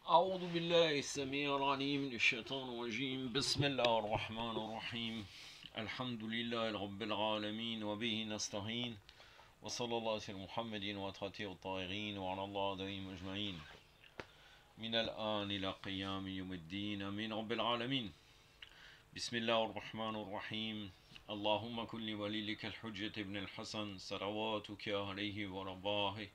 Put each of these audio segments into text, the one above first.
أعوذ بالله السميع العليم من الشيطان الرجيم بسم الله الرحمن الرحيم الحمد لله رب العالمين وبه نستعين وصلى الله على محمد وأصحابه الطاهرين وعلى الله دائم أجمعين من الآن إلى قيام يوم الدين آمين رب العالمين بسم الله الرحمن الرحيم اللهم كن لوليك الحجة ابن الحسن صلواتك عليه ورضاه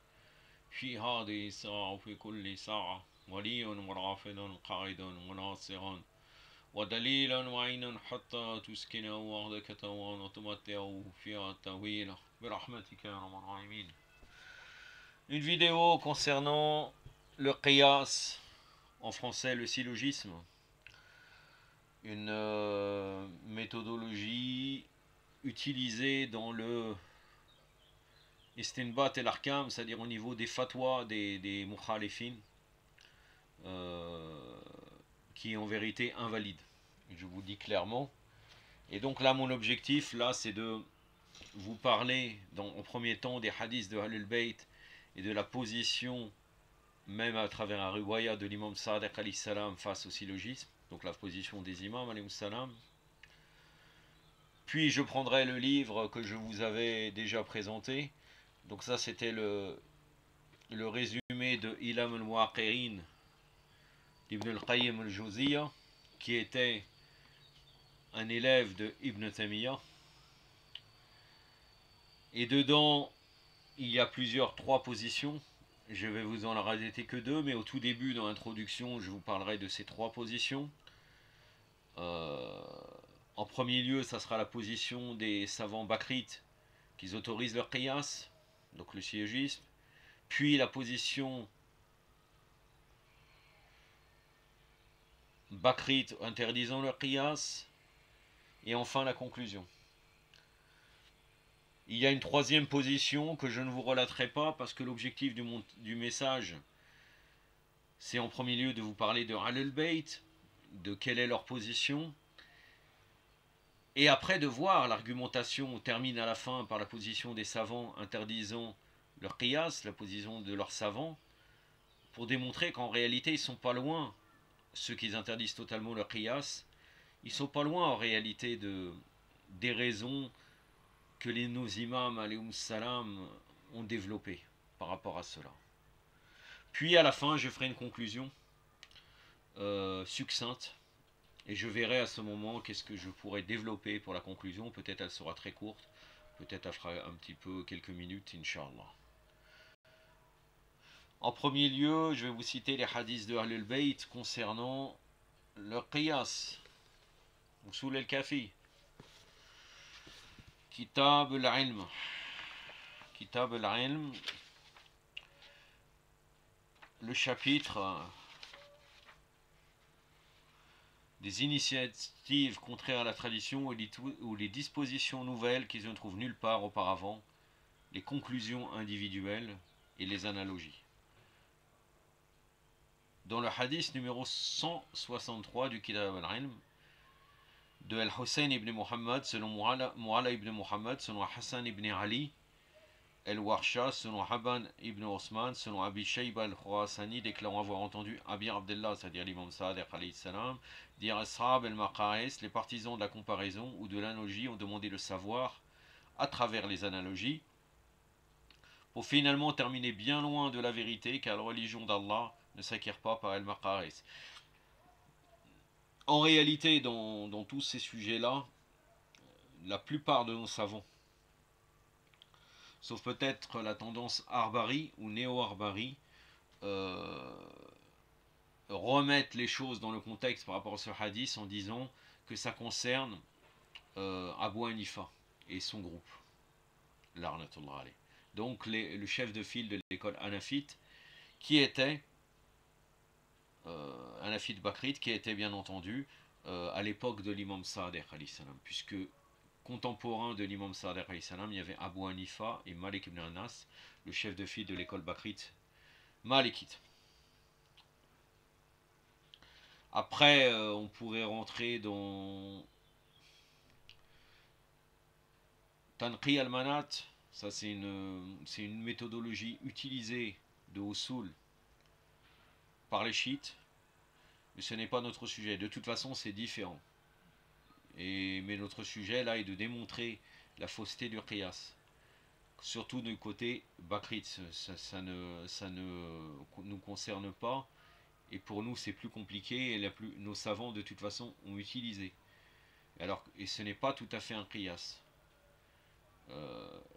في هذه الساعة وفي كل ساعة ولي ورافد قائد وناصر ودليلا وعينا حتى تسكنه وحدك توان وتمتعه فيها طويلة برحمتك يا رب العالمين. Une vidéo concernant le qiyas, en français le syllogisme, une méthodologie utilisée dans le istinbat et l'arkam, c'est-à-dire au niveau des fatwas des mukhalifin, qui est en vérité invalide. Je vous dis clairement. Et donc là, mon objectif, là, c'est de vous parler, en premier temps, des hadiths de Ahlul Bayt et de la position, même à travers un riwaya de l'imam Sadiq alayhi salam face au syllogisme, donc la position des imams alayhi salam. Puis je prendrai le livre que je vous avais déjà présenté. Donc ça, c'était le résumé de Ilam al-Waqi'in d'Ibn al-Qayyim al-Jawziyya, qui était un élève de Ibn Taymiyyah. Et dedans, il y a trois positions. Je vais vous en rajouter que deux, mais au tout début, dans l'introduction, je vous parlerai de ces trois positions. En premier lieu, ça sera la position des savants bakrites qui autorisent le qiyas, donc le syllogisme. Puis la position bakrite interdisant le qiyas. Et enfin la conclusion. Il y a une troisième position que je ne vous relaterai pas parce que l'objectif du message, c'est en premier lieu de vous parler de Ahlul Bayt, de quelle est leur position, et après de voir l'argumentation termine à la fin par la position des savants interdisant leur qiyas, la position de leurs savants, pour démontrer qu'en réalité ils ne sont pas loin, ceux qui interdisent totalement leur qiyas, ils ne sont pas loin en réalité des raisons que nos imams alayhim salam ont développées par rapport à cela. Puis à la fin, je ferai une conclusion succincte et je verrai à ce moment qu'est-ce que je pourrais développer pour la conclusion. Peut-être elle sera très courte, peut-être elle fera un petit peu quelques minutes, Inch'Allah. En premier lieu, je vais vous citer les hadiths de Ahlul Bayt concernant le qiyas, Usul al-Kafi. Kitab al-Ilm. Kitab al-Ilm, le chapitre des initiatives contraires à la tradition ou les dispositions nouvelles qui ne trouvent nulle part auparavant, les conclusions individuelles et les analogies. Dans le hadith numéro 163 du Kitab al-Ilm, de Al-Hussein ibn Muhammad, selon Mu'ala ibn Muhammad, selon Hassan ibn Ali, Al-Warsha, selon Haban ibn Osman, selon Abi Shayba al-Khurasani, déclarant avoir entendu Abi Abdullah, c'est-à-dire l'imam Sadiq alayhi salam, dire Ashab al-Maqa'is, les partisans de la comparaison ou de l'analogie ont demandé le savoir à travers les analogies, pour finalement terminer bien loin de la vérité, car la religion d'Allah ne s'acquiert pas par al-Maqa'is. En réalité, dans tous ces sujets-là, la plupart de nos savants, sauf peut-être la tendance Arbari ou néo-Arbari, remettre les choses dans le contexte par rapport à ce hadith en disant que ça concerne Abu Hanifa et son groupe, La'natullah alayh. Donc le chef de file de l'école Hanafite, qui était Hanafite Bakrite, qui était bien entendu à l'époque de l'imam Sadiq alayhi salam, puisque contemporain de l'imam Sadiq alayhi salam, il y avait Abu Hanifa et Malik ibn Anas, le chef de file de l'école Bakrite malikite. Après, on pourrait rentrer dans Tanqi al-Manat, ça c'est une méthodologie utilisée de Usul par les chiites, Mais ce n'est pas notre sujet. De toute façon, c'est différent. Mais notre sujet là est de démontrer la fausseté du qiyas. Surtout du côté Bakrit. Ça ne nous concerne pas. Et pour nous, c'est plus compliqué. Et nos savants, de toute façon, ont utilisé. Et ce n'est pas tout à fait un qiyas.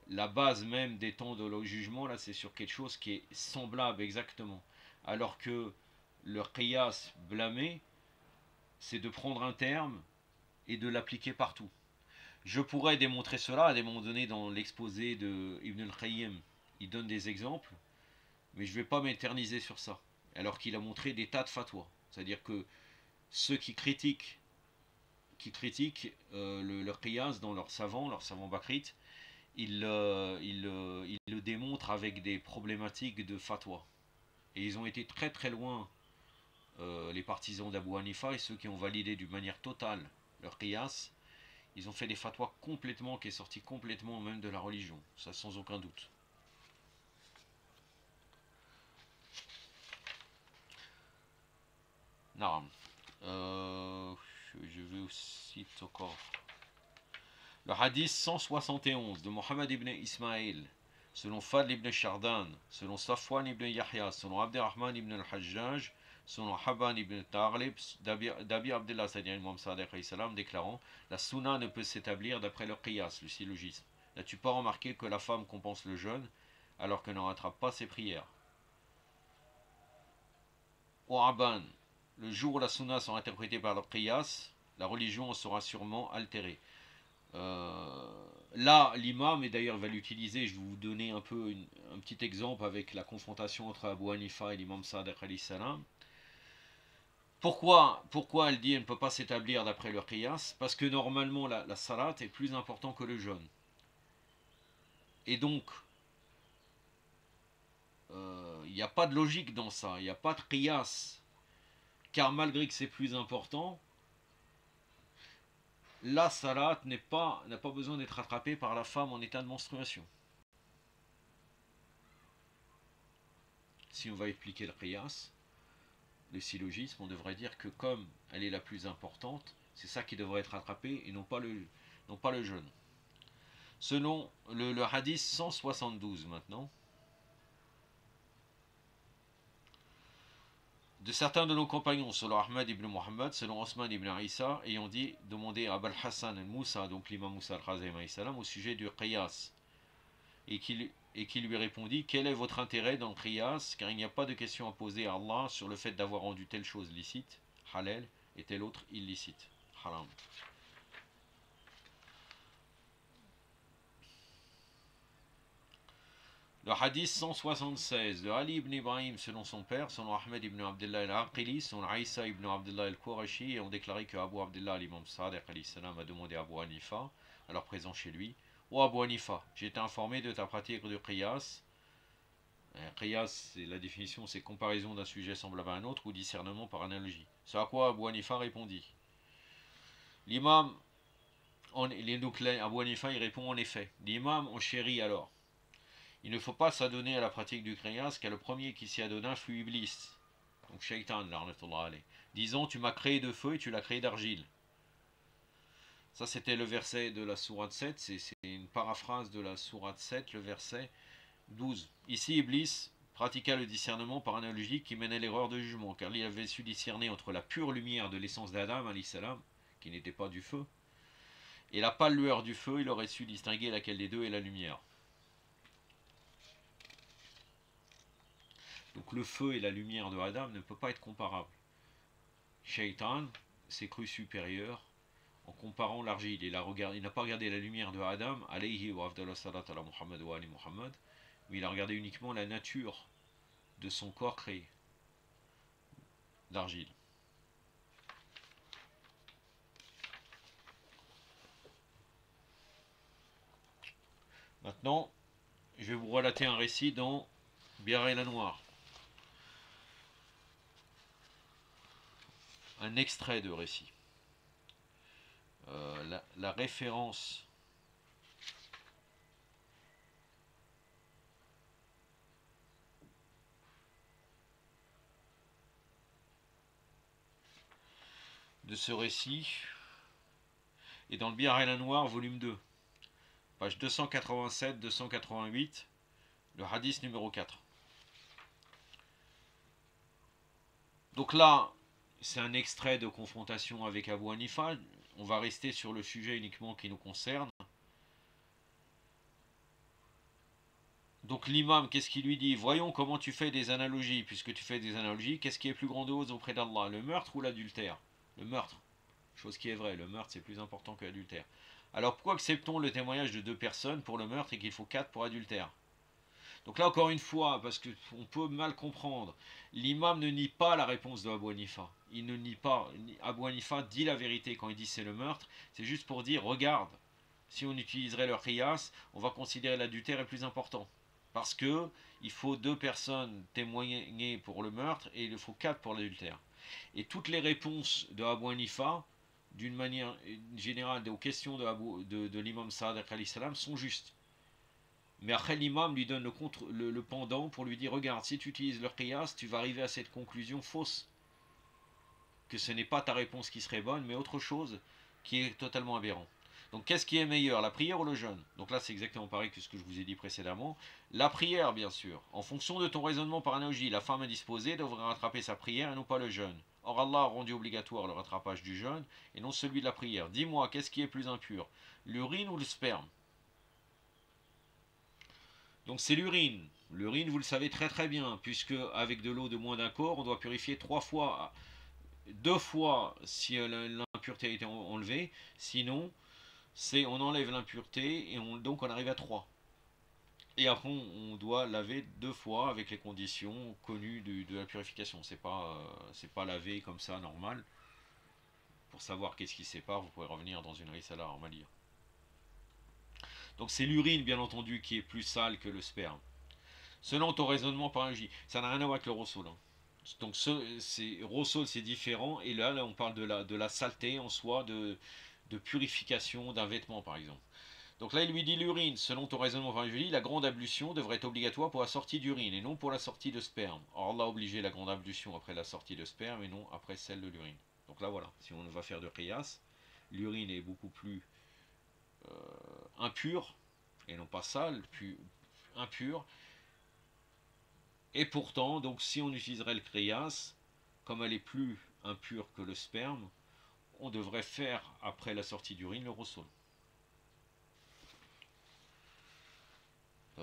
La base même des temps de le jugement, là, c'est sur quelque chose qui est semblable exactement. Alors que le qiyas blâmé, c'est de prendre un terme et de l'appliquer partout. Je pourrais démontrer cela à des moments donnés dans l'exposé de Ibn al-Qayyim. Il donne des exemples, mais je ne vais pas m'éterniser sur ça. Alors qu'il a montré des tas de fatwas. C'est-à-dire que ceux qui critiquent le qiyas dans leurs savants bakrites, ils le démontrent avec des problématiques de fatwa. Et ils ont été très très loin, les partisans d'Abu Hanifa et ceux qui ont validé d'une manière totale leur qiyas. Ils ont fait des fatwas complètement, qui est sorti complètement même de la religion. Ça sans aucun doute. Naam. Je vais aussi encore. Le hadith 171 de Mohammed ibn Ismaïl, selon Fadl ibn Shardan, selon Safwan ibn Yahya, selon Abdurrahman ibn al-Hajjaj, selon Habban ibn Taghlib, d'Abi Abdullah, c'est-à-dire Imam Sadiq déclarant: la sunna ne peut s'établir d'après le qiyas, le syllogisme. N'as-tu pas remarqué que la femme compense le jeûne alors qu'elle ne rattrape pas ses prières? Au Abban, le jour où la sunna sera interprétée par le qiyas, la religion en sera sûrement altérée. Là, l'imam, et d'ailleurs il va l'utiliser, je vais vous donner un petit exemple avec la confrontation entre Abu Hanifa et l'imam Sadiq alayhi salam. Pourquoi elle dit qu'elle ne peut pas s'établir d'après le qiyas? Parce que normalement la salat est plus important que le jeûne. Et donc, il n'y a pas de logique dans ça, il n'y a pas de qiyas. Car malgré que c'est plus important, la salat n'a pas besoin d'être rattrapée par la femme en état de menstruation. Si on va expliquer le qiyas, le syllogisme, on devrait dire que comme elle est la plus importante, c'est ça qui devrait être rattrapé et non pas le jeûne. Selon le hadith 172 maintenant, de certains de nos compagnons, selon Ahmad ibn Muhammad, selon Osman ibn Isa, ayant demandé à Abul Hassan al-Moussa, donc l'imam Moussa al-Khazim au sujet du qiyas, et qui lui répondit: quel est votre intérêt dans le qiyas, car il n'y a pas de question à poser à Allah sur le fait d'avoir rendu telle chose licite, halal, et telle autre illicite, haram. Le hadith 176 de Ali ibn Ibrahim selon son père, selon Ahmed ibn Abdullah al-Aqili, selon Aïssa ibn Abdullah al-Qurashi, ont déclaré que Abu Abdullah, l'imam Sadiq a demandé à Abu Hanifa, alors présent chez lui: ô Abu Hanifa, j'ai été informé de ta pratique du qiyas. Qiyas, la définition, c'est comparaison d'un sujet semblable à un autre ou discernement par analogie. Ce à quoi Abu Hanifa répondit. L'imam, donc Abu Hanifa, il répond: en effet. L'imam en chérit alors: il ne faut pas s'adonner à la pratique du qiyas, car le premier qui s'y adonna fut Iblis, donc Shaitan, disant: tu m'as créé de feu et tu l'as créé d'argile. Ça, c'était le verset de la sourate 7, c'est une paraphrase de la sourate 7, le verset 12. Ici, Iblis pratiqua le discernement par analogie qui menait l'erreur de jugement, car il avait su discerner entre la pure lumière de l'essence d'Adam, qui n'était pas du feu, et la pâle lueur du feu. Il aurait su distinguer laquelle des deux est la lumière. Donc le feu et la lumière de Adam ne peuvent pas être comparables. Shaitan s'est cru supérieur en comparant l'argile. Il n'a pas regardé la lumière de Adam, alayhi wa afdallah salat ala Muhammad wa ali Muhammad, mais il a regardé uniquement la nature de son corps créé d'argile. Maintenant, je vais vous relater un récit dans Bière et la Noire. Un extrait de récit. La référence de ce récit est dans le Biar el-Anwar, volume 2, page 287-288, le hadith numéro 4. Donc là, c'est un extrait de confrontation avec Abu Hanifa. On va rester sur le sujet uniquement qui nous concerne. Donc l'imam, qu'est-ce qu'il lui dit? Voyons comment tu fais des analogies. Puisque tu fais des analogies, qu'est-ce qui est plus grandiose auprès d'Allah? Le meurtre ou l'adultère? Le meurtre. Chose qui est vraie, le meurtre c'est plus important que l'adultère. Alors pourquoi acceptons le témoignage de 2 personnes pour le meurtre et qu'il faut 4 pour adultère? Donc là encore une fois, parce qu'on peut mal comprendre, l'imam ne nie pas la réponse de Abu Hanifa. Il ne nie pas. Abu Hanifa dit la vérité quand il dit c'est le meurtre. C'est juste pour dire, regarde, si on utiliserait leur qiyas, on va considérer l'adultère est plus important. Parce que il faut 2 personnes témoigner pour le meurtre et il faut 4 pour l'adultère. Et toutes les réponses de Abu Hanifa, d'une manière générale, aux questions de l'imam Sadiq alayhi salam sont justes. Mais après l'imam lui donne le pendant pour lui dire, regarde, si tu utilises leur qiyas, tu vas arriver à cette conclusion fausse. Que ce n'est pas ta réponse qui serait bonne, mais autre chose qui est totalement aberrant. Donc qu'est-ce qui est meilleur, la prière ou le jeûne? Donc là c'est exactement pareil que ce que je vous ai dit précédemment. La prière bien sûr. En fonction de ton raisonnement par analogie, la femme indisposée devrait rattraper sa prière et non pas le jeûne. Or Allah a rendu obligatoire le rattrapage du jeûne et non celui de la prière. Dis-moi, qu'est-ce qui est plus impur? L'urine ou le sperme? Donc c'est l'urine. L'urine, vous le savez très très bien, puisque avec de l'eau de moins d'un quart, on doit purifier 3 fois, 2 fois si l'impureté a été enlevée. Sinon, on enlève l'impureté et donc on arrive à 3. Et après, on doit laver 2 fois avec les conditions connues de la purification. C'est pas laver comme ça normal. Pour savoir qu'est-ce qui sépare, vous pouvez revenir dans une risala en Malia. Donc c'est l'urine, bien entendu, qui est plus sale que le sperme. Selon ton raisonnement par analogie, ça n'a rien à voir avec le rossol. Hein. Donc rossol c'est différent, et là on parle de la saleté en soi, de purification d'un vêtement par exemple. Donc là il lui dit l'urine, selon ton raisonnement par analogie, la grande ablution devrait être obligatoire pour la sortie d'urine et non pour la sortie de sperme. Or Allah a obligé la grande ablution après la sortie de sperme et non après celle de l'urine. Donc là voilà, si on va faire de qiyas, l'urine est beaucoup plus impure, et non pas sale, plus impure. Et pourtant, donc si on utiliserait le qiyas, comme elle est plus impure que le sperme, on devrait faire, après la sortie d'urine, le rossol.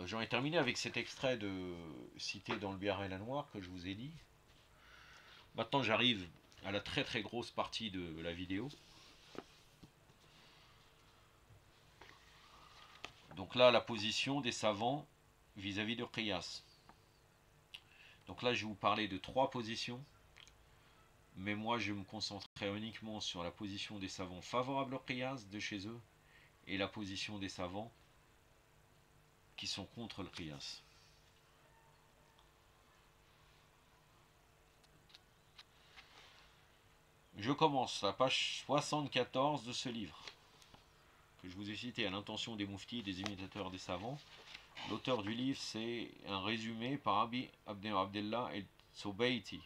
J'en ai terminé avec cet extrait cité dans le Biar el-Anwar que je vous ai dit. Maintenant, j'arrive à la très très grosse partie de la vidéo. Donc là, la position des savants vis-à-vis de qiyas. Donc là, je vais vous parler de 3 positions. Mais moi, je me concentrerai uniquement sur la position des savants favorables au qiyas de chez eux et la position des savants qui sont contre le qiyas. Je commence à page 74 de ce livre, que je vous ai cité à l'intention des mouftis et des imitateurs des savants. L'auteur du livre, c'est un résumé par Abi Abdellah el-Soubayti.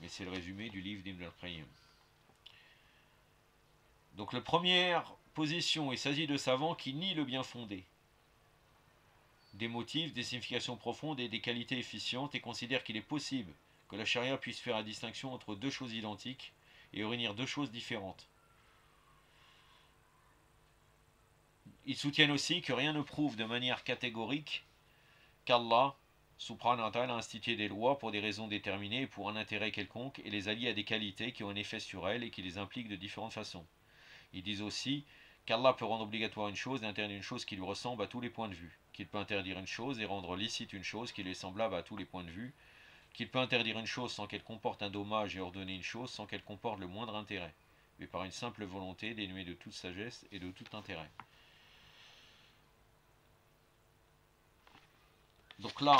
Mais c'est le résumé du livre d'Ibn al-Qayyim. Donc la première position, il s'agit de savants qui nient le bien fondé, des motifs, des significations profondes et des qualités efficientes, et considèrent qu'il est possible que la charia puisse faire la distinction entre 2 choses identiques et réunir 2 choses différentes. Ils soutiennent aussi que rien ne prouve de manière catégorique qu'Allah subhanahu wa ta'ala a institué des lois pour des raisons déterminées et pour un intérêt quelconque et les allie à des qualités qui ont un effet sur elles et qui les impliquent de différentes façons. Ils disent aussi qu'Allah peut rendre obligatoire une chose et interdire une chose qui lui ressemble à tous les points de vue, qu'il peut interdire une chose et rendre licite une chose qui lui est semblable à tous les points de vue, qu'il peut interdire une chose sans qu'elle comporte un dommage et ordonner une chose sans qu'elle comporte le moindre intérêt, mais par une simple volonté dénuée de toute sagesse et de tout intérêt. Donc là,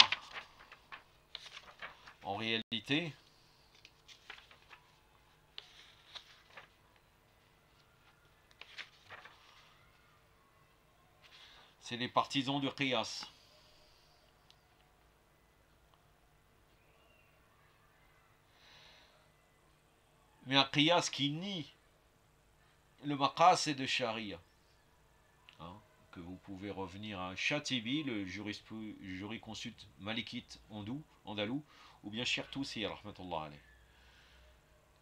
en réalité, c'est les partisans du qiyas. mais un qiyas qui nie le maqasid de Sharia. Hein, que vous pouvez revenir à Shatibi, le jurisconsulte malikite andalou, ou bien Shirtousi, rahmatullah alayh,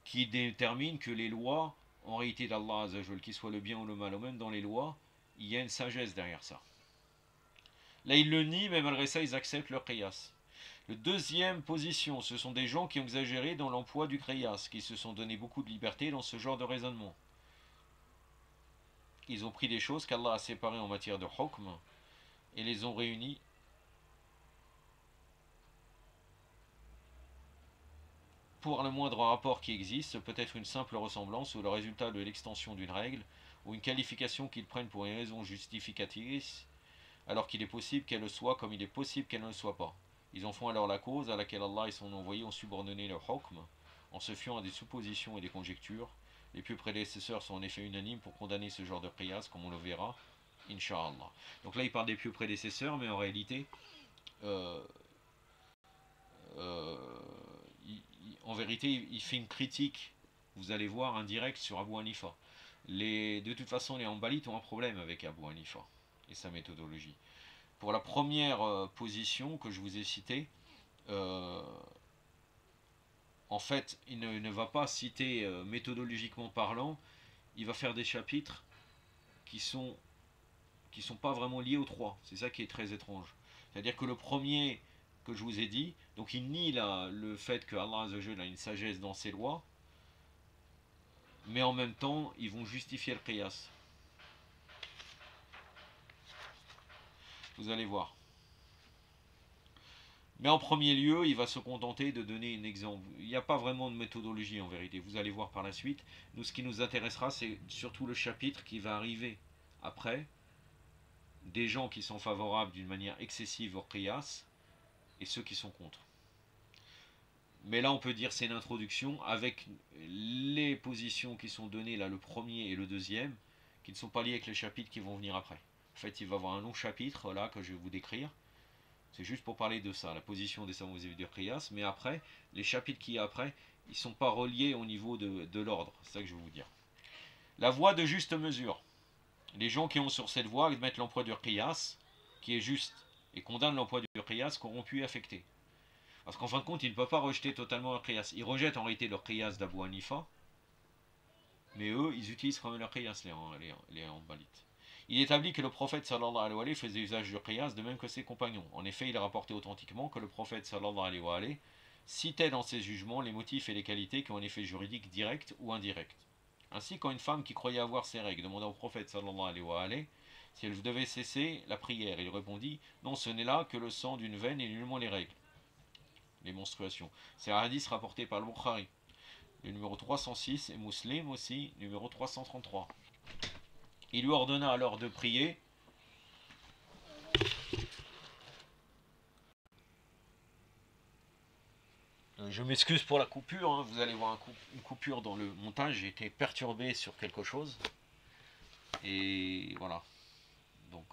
qui détermine que les lois, en réalité d'Allah Azzawajal, qu'il soit le bien ou le mal, ou même dans les lois, il y a une sagesse derrière ça. Là, ils le nient, mais malgré ça, ils acceptent leur qiyas. Le deuxième position, ce sont des gens qui ont exagéré dans l'emploi du qiyas, qui se sont donné beaucoup de liberté dans ce genre de raisonnement. Ils ont pris des choses qu'Allah a séparées en matière de hukm et les ont réunies pour le moindre rapport qui existe, peut-être une simple ressemblance ou le résultat de l'extension d'une règle ou une qualification qu'ils prennent pour une raison justificatrice, alors qu'il est possible qu'elle le soit comme il est possible qu'elle ne le soit pas. Ils en font alors la cause à laquelle Allah et son envoyé ont subordonné leur hukm en se fiant à des suppositions et des conjectures. Les plus prédécesseurs sont en effet unanimes pour condamner ce genre de qiyas, comme on le verra, Inch'Allah. Donc là, il parle des pieux prédécesseurs, mais en réalité, euh, euh, en vérité, il fait une critique, vous allez voir, indirecte sur Abu Hanifa. De toute façon, les Hanbalites ont un problème avec Abu Hanifa et sa méthodologie. Pour la première position que je vous ai citée, en fait, il ne va pas citer méthodologiquement parlant, il va faire des chapitres qui sont pas vraiment liés aux trois. C'est ça qui est très étrange. C'est-à-dire que le premier que je vous ai dit, donc il nie le fait que Allah Azzawajal a une sagesse dans ses lois, mais en même temps, ils vont justifier le qiyas. Vous allez voir. Mais en premier lieu, il va se contenter de donner un exemple. Il n'y a pas vraiment de méthodologie en vérité. Vous allez voir par la suite. Nous, ce qui nous intéressera, c'est surtout le chapitre qui va arriver après. Des gens qui sont favorables d'une manière excessive au qiyas et ceux qui sont contre. Mais là, on peut dire c'est une introduction avec les positions qui sont données là, le premier et le deuxième, qui ne sont pas liées avec les chapitres qui vont venir après. En fait, il va y avoir un long chapitre là que je vais vous décrire. C'est juste pour parler de ça, la position des savants du qiyas, mais après, les chapitres qui y a après, ils ne sont pas reliés au niveau de l'ordre, c'est ça que je vais vous dire. La voie de juste mesure. Les gens qui ont sur cette voie mettent l'emploi du qiyas, qui est juste, et condamnent l'emploi du qiyas corrompu et affecté. Parce qu'en fin de compte, ils ne peuvent pas rejeter totalement leur qiyas. Ils rejettent en réalité leur qiyas d'Abu Hanifa, mais eux, ils utilisent quand même leur qiyas, les Hanbalites. Il établit que le prophète sallallahu alayhi wa sallam faisait usage du qiyas de même que ses compagnons. En effet, il est rapporté authentiquement que le prophète sallallahu alayhi wa sallam citait dans ses jugements les motifs et les qualités qui ont un effet juridique direct ou indirect. Ainsi, quand une femme qui croyait avoir ses règles demanda au prophète sallallahu alayhi wa sallam si elle devait cesser la prière, il répondit non, ce n'est là que le sang d'une veine et nullement les règles, les menstruations. C'est un hadith rapporté par le Bukhari, le numéro 306, et Muslim aussi, numéro 333. Il lui ordonna alors de prier. Je m'excuse pour la coupure, hein. Vous allez voir une coupure dans le montage, j'ai été perturbé sur quelque chose. Et voilà. Donc,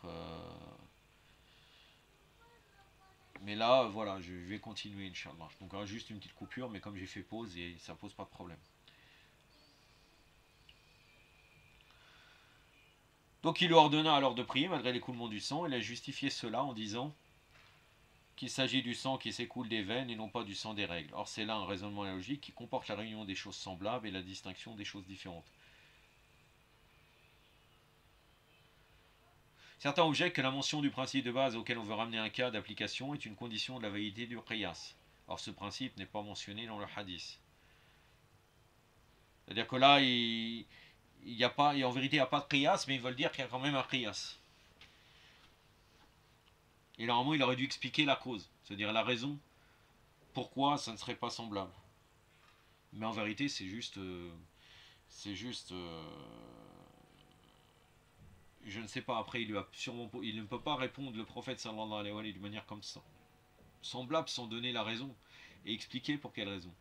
mais là, voilà, je vais continuer, Inch'Allah. Donc, juste une petite coupure, mais comme j'ai fait pause, et ça pose pas de problème. Donc, il lui ordonna alors de prier malgré l'écoulement du sang. Il a justifié cela en disant qu'il s'agit du sang qui s'écoule des veines et non pas du sang des règles. Or, c'est là un raisonnement logique qui comporte la réunion des choses semblables et la distinction des choses différentes. Certains objectent que la mention du principe de base auquel on veut ramener un cas d'application est une condition de la validité du qiyas. Or, ce principe n'est pas mentionné dans le hadith. C'est-à-dire que là, il y a pas, et en vérité, il n'y a pas de qiyas, mais ils veulent dire qu'il y a quand même un qiyas. Et normalement, il aurait dû expliquer la cause, c'est-à-dire la raison pourquoi ça ne serait pas semblable. Mais en vérité, c'est juste, je ne sais pas. Après, il ne peut pas répondre le prophète sallallahu alayhi wa sallam d'une manière comme ça, semblable, sans donner la raison et expliquer pour quelle raison.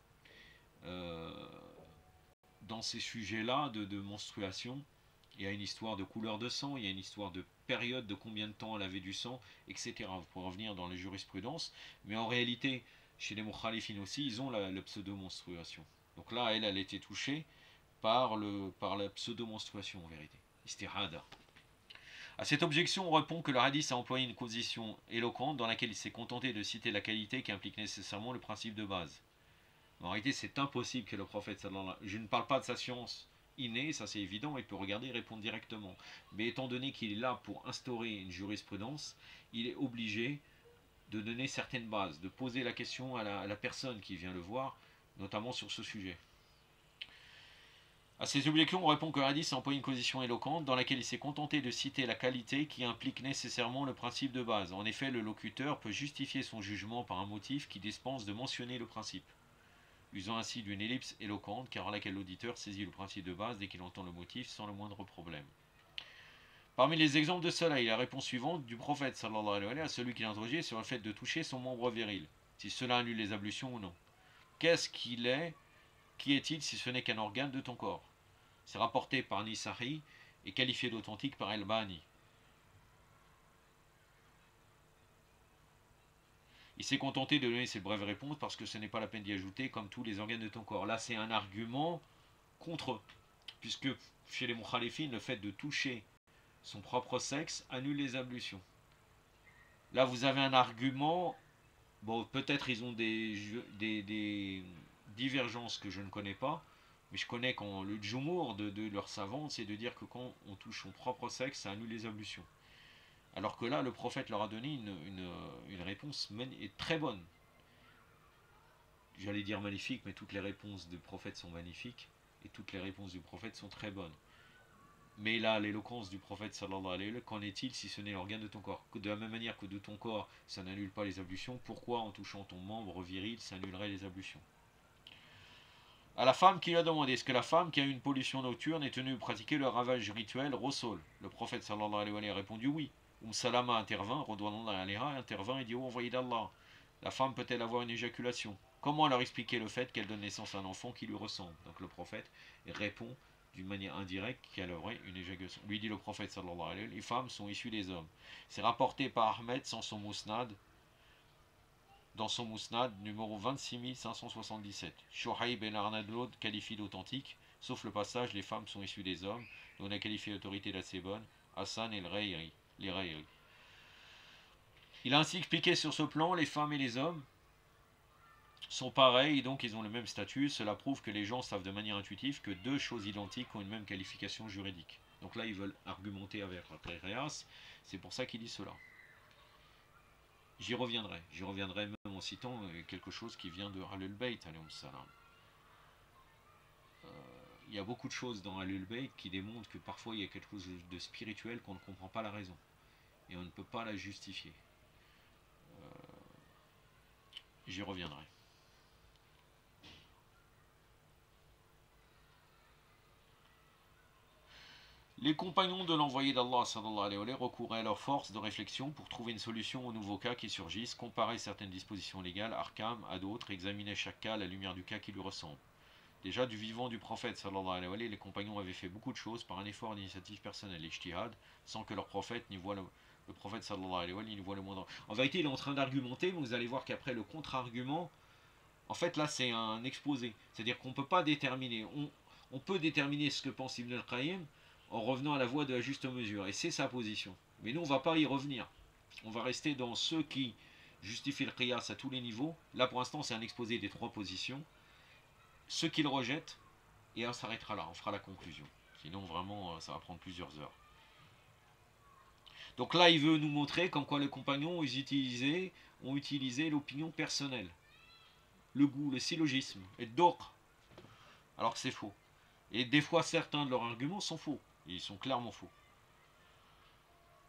Dans ces sujets-là de menstruation, il y a une histoire de couleur de sang, il y a une histoire de période, de combien de temps elle avait du sang, etc. Vous pourrez revenir dans les jurisprudences. Mais en réalité, chez les mukhalifines aussi, ils ont la pseudo-menstruation. Donc là, elle était touchée par la pseudo-menstruation en vérité. Istihada. À cette objection, on répond que le hadith a employé une position éloquente dans laquelle il s'est contenté de citer la qualité qui implique nécessairement le principe de base. En réalité, c'est impossible que le prophète sallallahu alayhi wa sallam, je ne parle pas de sa science innée, ça c'est évident, il peut regarder et répondre directement. Mais étant donné qu'il est là pour instaurer une jurisprudence, il est obligé de donner certaines bases, de poser la question à la personne qui vient le voir, notamment sur ce sujet. À ces objections, on répond que le hadith a employé une position éloquente dans laquelle il s'est contenté de citer la qualité qui implique nécessairement le principe de base. En effet, le locuteur peut justifier son jugement par un motif qui dispense de mentionner le principe, usant ainsi d'une ellipse éloquente car à laquelle l'auditeur saisit le principe de base dès qu'il entend le motif sans le moindre problème. Parmi les exemples de cela, il y a la réponse suivante du prophète sallallahu alayhi wa sallam à celui qui l'a interrogé sur le fait de toucher son membre viril, si cela annule les ablutions ou non. Qu'est-ce qu'il est? Qui est-il si ce n'est qu'un organe de ton corps? C'est rapporté par Nisa'i et qualifié d'authentique par El-Bani. Il s'est contenté de donner cette brève réponse parce que ce n'est pas la peine d'y ajouter comme tous les organes de ton corps. Là, c'est un argument contre eux, puisque chez les mukhalifines, le fait de toucher son propre sexe annule les ablutions. Là, vous avez un argument, bon, peut-être ils ont des divergences que je ne connais pas, mais je connais quand le djoumour de leurs savants, c'est de dire que quand on touche son propre sexe, ça annule les ablutions. Alors que là, le prophète leur a donné une réponse très bonne. J'allais dire magnifique, mais toutes les réponses du prophète sont magnifiques, et toutes les réponses du prophète sont très bonnes. Mais là, l'éloquence du prophète sallallahu alayhi wa sallam, qu'en est-il si ce n'est l'organe de ton corps? De la même manière que de ton corps, ça n'annule pas les ablutions, pourquoi en touchant ton membre viril, ça annulerait les ablutions? À la femme qui lui a demandé, est-ce que la femme qui a une pollution nocturne est tenue de pratiquer le ravage rituel Rossol? Le prophète sallallahu alayhi wa sallam a répondu oui. Salama intervint, intervint et dit, oh envoyé d'Allah, la femme peut-elle avoir une éjaculation? Comment leur expliquer le fait qu'elle donne naissance à un enfant qui lui ressemble? Donc le prophète répond d'une manière indirecte qu'elle aurait une éjaculation. Lui dit le prophète sallallahu alayhi wa sallam, les femmes sont issues des hommes. C'est rapporté par Ahmed dans son Mousnad numéro 26577. Shohaib ben Arnadlod qualifie d'authentique, sauf le passage les femmes sont issues des hommes, dont on a qualifié l'autorité d'assez bonne, Hassan et les Rayri. Il a ainsi expliqué sur ce plan, les femmes et les hommes sont pareils et donc ils ont le même statut. Cela prouve que les gens savent de manière intuitive que deux choses identiques ont une même qualification juridique. Donc là, ils veulent argumenter avec la Réas, c'est pour ça qu'il dit cela. J'y reviendrai même en citant quelque chose qui vient de Ahlul Bayt, alayhum salam. Il y a beaucoup de choses dans Ahlul Bayt qui démontrent que parfois il y a quelque chose de spirituel qu'on ne comprend pas la raison. Et on ne peut pas la justifier. J'y reviendrai. Les compagnons de l'envoyé d'Allah sallallahu alayhi wa sallam recouraient à leur force de réflexion pour trouver une solution aux nouveaux cas qui surgissent, comparer certaines dispositions légales, arcam, à d'autres, examiner chaque cas à la lumière du cas qui lui ressemble. Déjà du vivant du prophète sallallahu alayhi wa sallam, les compagnons avaient fait beaucoup de choses par un effort d'initiative personnelle, ijtihad, sans que leur prophète n'y voie le prophète sallallahu alayhi wa sallam n'y voit le moindre. En vérité, il est en train d'argumenter, mais vous allez voir qu'après le contre-argument, en fait là c'est un exposé. C'est-à-dire qu'on ne peut pas déterminer, on peut déterminer ce que pense Ibn al-Qayyim en revenant à la voie de la juste mesure. Et c'est sa position. Mais nous, on ne va pas y revenir. On va rester dans ceux qui justifient le qiyas à tous les niveaux. Là, pour l'instant, c'est un exposé des trois positions. Ceux qui le rejettent, et on s'arrêtera là. On fera la conclusion. Sinon, vraiment, ça va prendre plusieurs heures. Donc là, il veut nous montrer comme quoi les compagnons ont utilisé l'opinion personnelle. Le goût, le syllogisme, et d'autres. Alors que c'est faux. Et des fois, certains de leurs arguments sont faux. Ils sont clairement faux.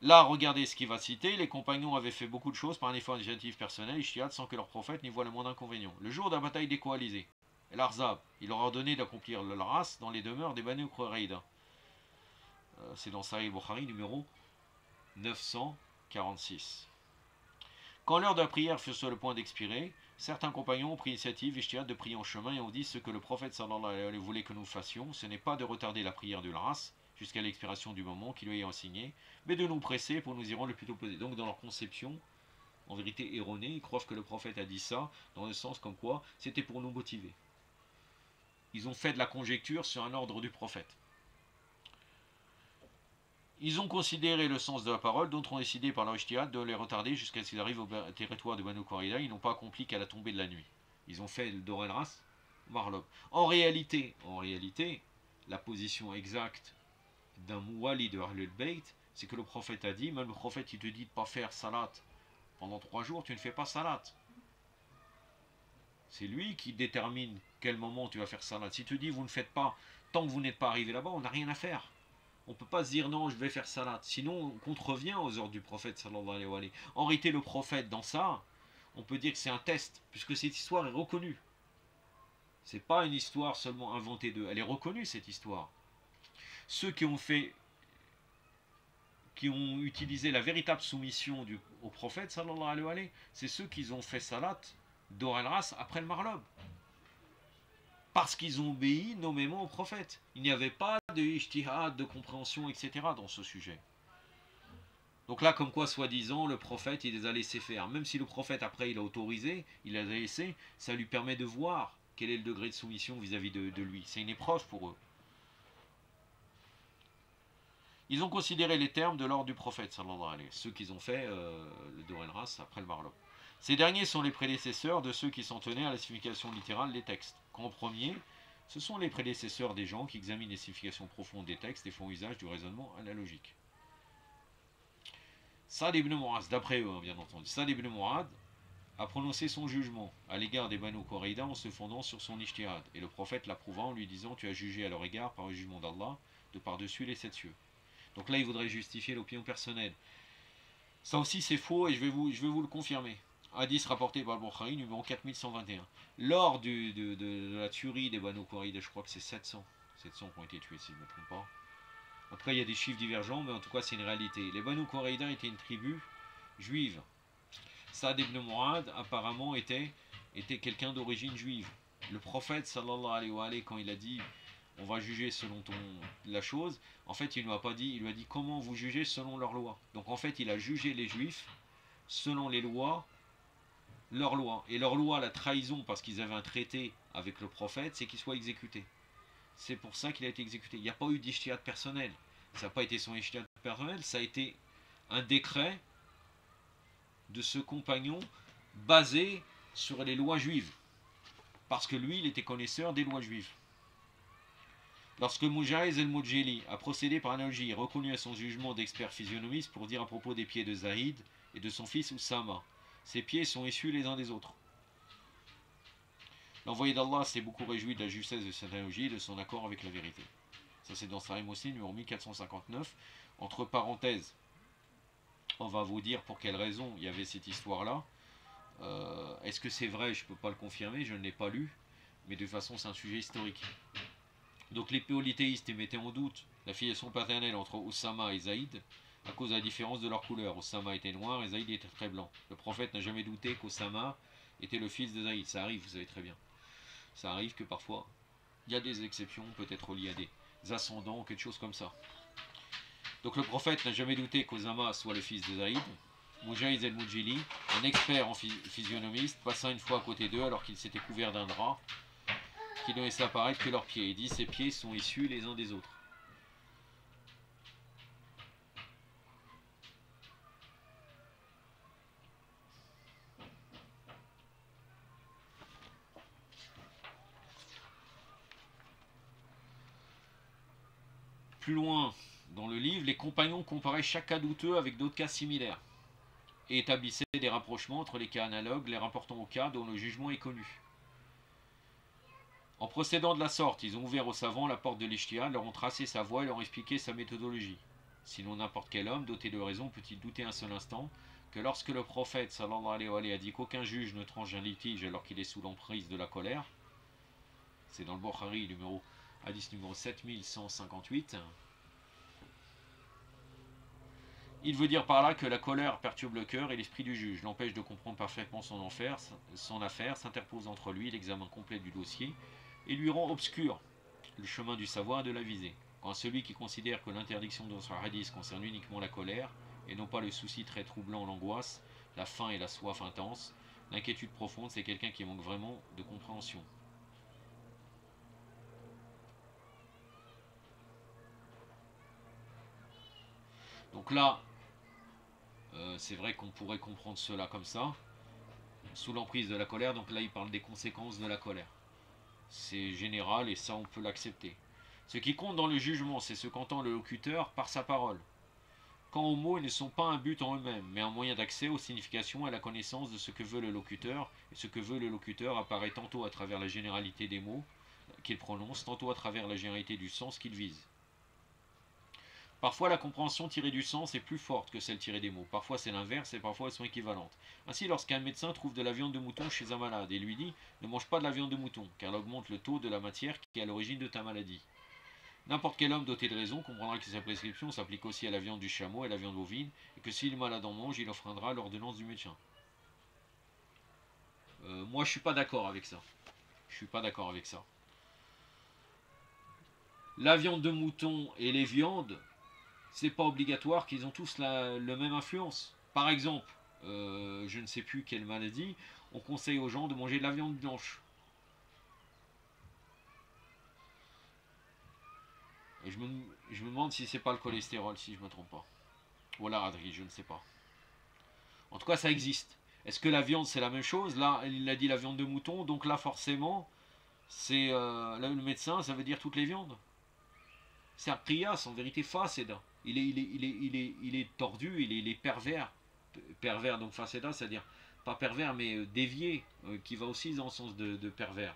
Là, regardez ce qu'il va citer. Les compagnons avaient fait beaucoup de choses par un effort initiative personnel, ijtihad, sans que leur prophète n'y voie le moindre inconvénient. Le jour de la bataille des coalisés, l'Arzab, il leur a ordonné d'accomplir le ras dans les demeures des Banu Qurayda. C'est dans Sahih Bukhari numéro 946. Quand l'heure de la prière fut sur le point d'expirer, certains compagnons ont pris l'initiative ijtihad de prier en chemin et ont dit ce que le prophète sallallahu alayhi wa sallam voulait que nous fassions, ce n'est pas de retarder la prière du ras jusqu'à l'expiration du moment qui lui est enseigné, mais de nous presser pour nous y rendre le plus tôt possible. Donc dans leur conception, en vérité erronée, ils croient que le prophète a dit ça dans le sens comme quoi c'était pour nous motiver. ils ont fait de la conjecture sur un ordre du prophète. Ils ont considéré le sens de la parole, d'autres ont décidé par leur ijtihad de les retarder jusqu'à ce qu'ils arrivent au territoire de Banu Qurayza. Ils n'ont pas accompli qu'à la tombée de la nuit. Ils ont fait le Dor el-Ras, Marlob. En réalité, la position exacte d'un Mouwali de Ahlul Bayt, c'est que le prophète a dit, même le prophète il te dit de ne pas faire salat pendant 3 jours, tu ne fais pas salat. C'est lui qui détermine quel moment tu vas faire salat. Si tu dis vous ne faites pas, tant que vous n'êtes pas arrivé là-bas, on n'a rien à faire. On ne peut pas se dire non, je vais faire salat. Sinon, on contrevient aux ordres du prophète sallallahu alayhi wa sallam. En réalité, le prophète, dans ça, on peut dire que c'est un test, puisque cette histoire est reconnue. C'est pas une histoire seulement inventée d'eux. Elle est reconnue, cette histoire. Ceux qui ont utilisé la véritable soumission au prophète sallallahu alayhi wa sallam, c'est ceux qui ont fait salat d'Or el-Ras après le Marlob. Parce qu'ils ont obéi nommément au prophète. Il n'y avait pas de ijtihad, de compréhension, etc. dans ce sujet. Donc là, comme quoi, soi-disant, le prophète, il les a laissés faire. Même si le prophète, après, il a autorisé, il les a laissés, ça lui permet de voir quel est le degré de soumission vis-à-vis de lui. C'est une épreuve pour eux. Ils ont considéré les termes de l'ordre du prophète, sallallahu alayhi wa sallam, ceux qui ont fait le Dor el-Ras après le Marlob. Ces derniers sont les prédécesseurs de ceux qui s'en tenaient à la signification littérale des textes. Qu'en premier, ce sont les prédécesseurs des gens qui examinent les significations profondes des textes et font usage du raisonnement analogique. Saad ibn Mu'adh, d'après eux, bien entendu, Saad ibn Mu'adh a prononcé son jugement à l'égard des Banu Qurayza en se fondant sur son ijtihad, et le prophète l'approuva en lui disant « Tu as jugé à leur égard par le jugement d'Allah de par-dessus les 7 cieux ». Donc là, il voudrait justifier l'opinion personnelle. Ça aussi, c'est faux, et je vais vous le confirmer. Hadith rapporté par Al-Bukhari, numéro 4121. Lors de la tuerie des Banu Qurayza, je crois que c'est 700 qui ont été tués, si je ne me trompe pas. Après, il y a des chiffres divergents, mais en tout cas, c'est une réalité. Les Banu Qurayza étaient une tribu juive. Saad ibn Mu'adh, apparemment, était quelqu'un d'origine juive. Le prophète, sallallahu alayhi wa sallam, quand il a dit on va juger selon la chose, en fait, il ne lui a pas dit, il lui a dit comment vous jugez selon leurs lois. Donc, en fait, il a jugé les juifs selon les lois, leurs lois. Et leur loi, la trahison, parce qu'ils avaient un traité avec le prophète, c'est qu'il soit exécuté. C'est pour ça qu'il a été exécuté. Il n'y a pas eu d'ijtihad personnel. Ça n'a pas été son ijtihad personnel, ça a été un décret de ce compagnon basé sur les lois juives. Parce que lui, il était connaisseur des lois juives. Lorsque Mujahid el-Mujeli a procédé par analogie et reconnu à son jugement d'expert physionomiste pour dire à propos des pieds de Zahid et de son fils Oussama, ses pieds sont issus les uns des autres. L'envoyé d'Allah s'est beaucoup réjoui de la justesse de cette analogie et de son accord avec la vérité. Ça c'est dans Sahih Muslim numéro 1459. Entre parenthèses, on va vous dire pour quelle raison il y avait cette histoire-là. Est-ce que c'est vrai? Je ne peux pas le confirmer, je ne l'ai pas lu, mais de toute façon c'est un sujet historique. Donc les polythéistes mettaient en doute la filiation paternelle entre Oussama et Zaïd à cause de la différence de leur couleur. Oussama était noir et Zaïd était très blanc. Le prophète n'a jamais douté qu'Oussama était le fils de Zaïd. Ça arrive, vous savez très bien. Ça arrive que parfois, il y a des exceptions, peut-être liées à des ascendants ou quelque chose comme ça. Donc le prophète n'a jamais douté qu'Oussama soit le fils de Zaïd. Mujahid el-Mujili, un expert en physionomiste, passa une fois à côté d'eux alors qu'ils s'étaient couverts d'un drap qui ne laissait apparaître que leurs pieds. Il dit ces pieds sont issus les uns des autres. Plus loin dans le livre, les compagnons comparaient chaque cas douteux avec d'autres cas similaires et établissaient des rapprochements entre les cas analogues les rapportant aux cas dont le jugement est connu. En procédant de la sorte, ils ont ouvert aux savants la porte de l'ijtihad, leur ont tracé sa voie et leur ont expliqué sa méthodologie. Sinon n'importe quel homme, doté de raison, peut-il douter un seul instant que lorsque le prophète sallallahu alayhi wa sallam a dit qu'aucun juge ne tranche un litige alors qu'il est sous l'emprise de la colère, c'est dans le Bukhari hadith numéro 7158, il veut dire par là que la colère perturbe le cœur et l'esprit du juge, l'empêche de comprendre parfaitement son affaire, s'interpose entre lui, l'examen complet du dossier, et lui rend obscur le chemin du savoir et de la visée. Quand celui qui considère que l'interdiction de son hadith concerne uniquement la colère, et non pas le souci très troublant, l'angoisse, la faim et la soif intense, l'inquiétude profonde, c'est quelqu'un qui manque vraiment de compréhension. Donc là, c'est vrai qu'on pourrait comprendre cela comme ça, sous l'emprise de la colère. Donc là, il parle des conséquences de la colère. C'est général et ça, on peut l'accepter. Ce qui compte dans le jugement, c'est ce qu'entend le locuteur par sa parole. Quant aux mots, ils ne sont pas un but en eux-mêmes, mais un moyen d'accès aux significations et à la connaissance de ce que veut le locuteur. Et ce que veut le locuteur apparaît tantôt à travers la généralité des mots qu'il prononce, tantôt à travers la généralité du sens qu'il vise. Parfois, la compréhension tirée du sens est plus forte que celle tirée des mots. Parfois, c'est l'inverse et parfois, elles sont équivalentes. Ainsi, lorsqu'un médecin trouve de la viande de mouton chez un malade et lui dit « Ne mange pas de la viande de mouton, car elle augmente le taux de la matière qui est à l'origine de ta maladie », n'importe quel homme doté de raison comprendra que sa prescription s'applique aussi à la viande du chameau et à la viande bovine, et que si le malade en mange, il enfreindra l'ordonnance du médecin. Moi, je suis pas d'accord avec ça. Je suis pas d'accord avec ça. La viande de mouton et les viandes, c'est pas obligatoire qu'ils ont tous la même influence. Par exemple, je ne sais plus quelle maladie, on conseille aux gens de manger de la viande blanche. Et je me demande si c'est pas le cholestérol, si je me trompe pas. Ou la raderie, je ne sais pas. En tout cas, ça existe. Est-ce que la viande, c'est la même chose? Là, il a dit la viande de mouton, donc là, forcément, c'est le médecin, ça veut dire toutes les viandes. C'est un prias, en vérité, faceda. Il est tordu, il est pervers. Pervers, donc faceda, c'est-à-dire pas pervers, mais dévié, qui va aussi dans le sens de pervers.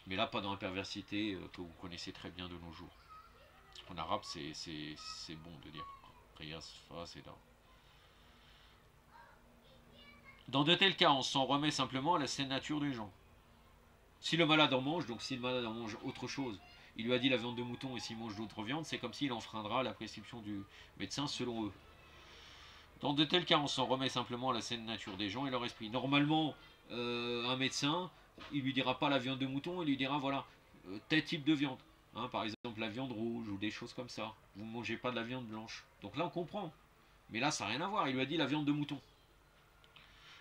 Mais là, pas dans la perversité que vous connaissez très bien de nos jours. En arabe, c'est bon de dire prias, faceda. Dans de tels cas, on s'en remet simplement à la saine nature des gens. Si le malade en mange, donc si le malade en mange autre chose, il lui a dit la viande de mouton et s'il mange d'autres viandes, c'est comme s'il enfreindra la prescription du médecin selon eux. Dans de tels cas, on s'en remet simplement à la saine nature des gens et leur esprit. Normalement, un médecin, il lui dira pas la viande de mouton, il lui dira voilà, tel type de viande. Hein, par exemple, la viande rouge ou des choses comme ça. Vous ne mangez pas de la viande blanche. Donc là, on comprend. Mais là, ça n'a rien à voir. Il lui a dit la viande de mouton.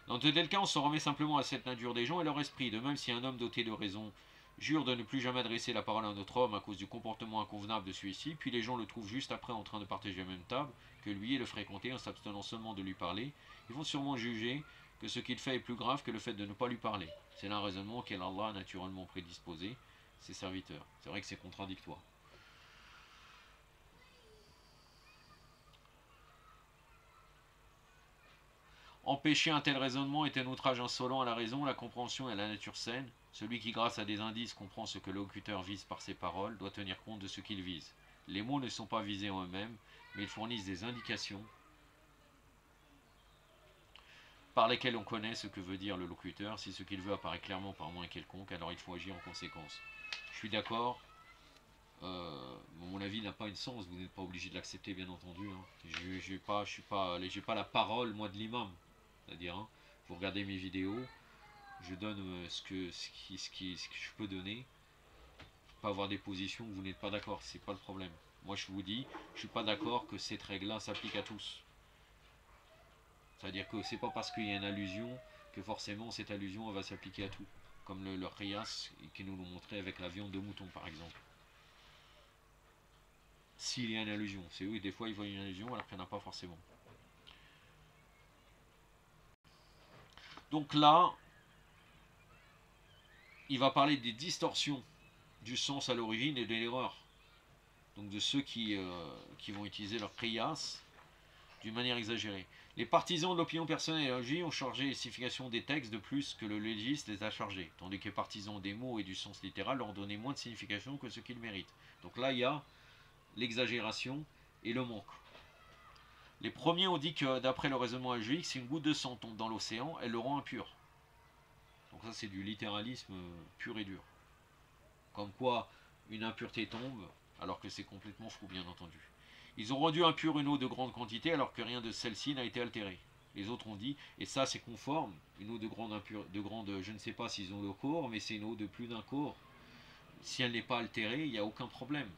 Dans de tels cas, on s'en remet simplement à cette nature des gens et leur esprit. De même, si un homme doté de raison jure de ne plus jamais adresser la parole à un autre homme à cause du comportement inconvenable de celui-ci, puis les gens le trouvent juste après en train de partager la même table que lui et le fréquenter en s'abstenant seulement de lui parler, ils vont sûrement juger que ce qu'il fait est plus grave que le fait de ne pas lui parler. C'est là un raisonnement auquel Allah a naturellement prédisposé ses serviteurs. C'est vrai que c'est contradictoire. Empêcher un tel raisonnement est un outrage insolent à la raison, à la compréhension et à la nature saine. Celui qui, grâce à des indices, comprend ce que le locuteur vise par ses paroles, doit tenir compte de ce qu'il vise. Les mots ne sont pas visés en eux-mêmes, mais ils fournissent des indications par lesquelles on connaît ce que veut dire le locuteur. Si ce qu'il veut apparaît clairement par moins quelconque, alors il faut agir en conséquence. Je suis d'accord. Mon avis n'a pas une sens, vous n'êtes pas obligé de l'accepter, bien entendu. Hein. Je n'ai pas la parole, moi, de l'imam. C'est-à-dire, hein, vous regardez mes vidéos, je donne ce que je peux donner. Pas avoir des positions où vous n'êtes pas d'accord, c'est pas le problème. Moi, je vous dis, je suis pas d'accord que cette règle-là s'applique à tous. C'est-à-dire que c'est pas parce qu'il y a une allusion que forcément cette allusion elle va s'appliquer à tout. Comme le Riyas qui nous l'ont montré avec la viande de mouton, par exemple. S'il y a une allusion, c'est oui, des fois ils voient une allusion alors qu'il n'y en a pas forcément. Donc là, il va parler des distorsions du sens à l'origine et de l'erreur. Donc de ceux qui vont utiliser leur priyas d'une manière exagérée. Les partisans de l'opinion personnelle et de la logique ont chargé les significations des textes de plus que le légiste les a chargés, tandis que les partisans des mots et du sens littéral leur ont donné moins de signification que ce qu'ils méritent. Donc là, il y a l'exagération et le manque. Les premiers ont dit que, d'après le raisonnement logique, si une goutte de sang tombe dans l'océan, elle le rend impur. Donc ça, c'est du littéralisme pur et dur. Comme quoi, une impureté tombe, alors que c'est complètement fou, bien entendu. Ils ont rendu impure une eau de grande quantité, alors que rien de celle-ci n'a été altéré. Les autres ont dit, et ça c'est conforme, une eau de grande je ne sais pas s'ils ont le corps, mais c'est une eau de plus d'un corps. Si elle n'est pas altérée, il n'y a aucun problème.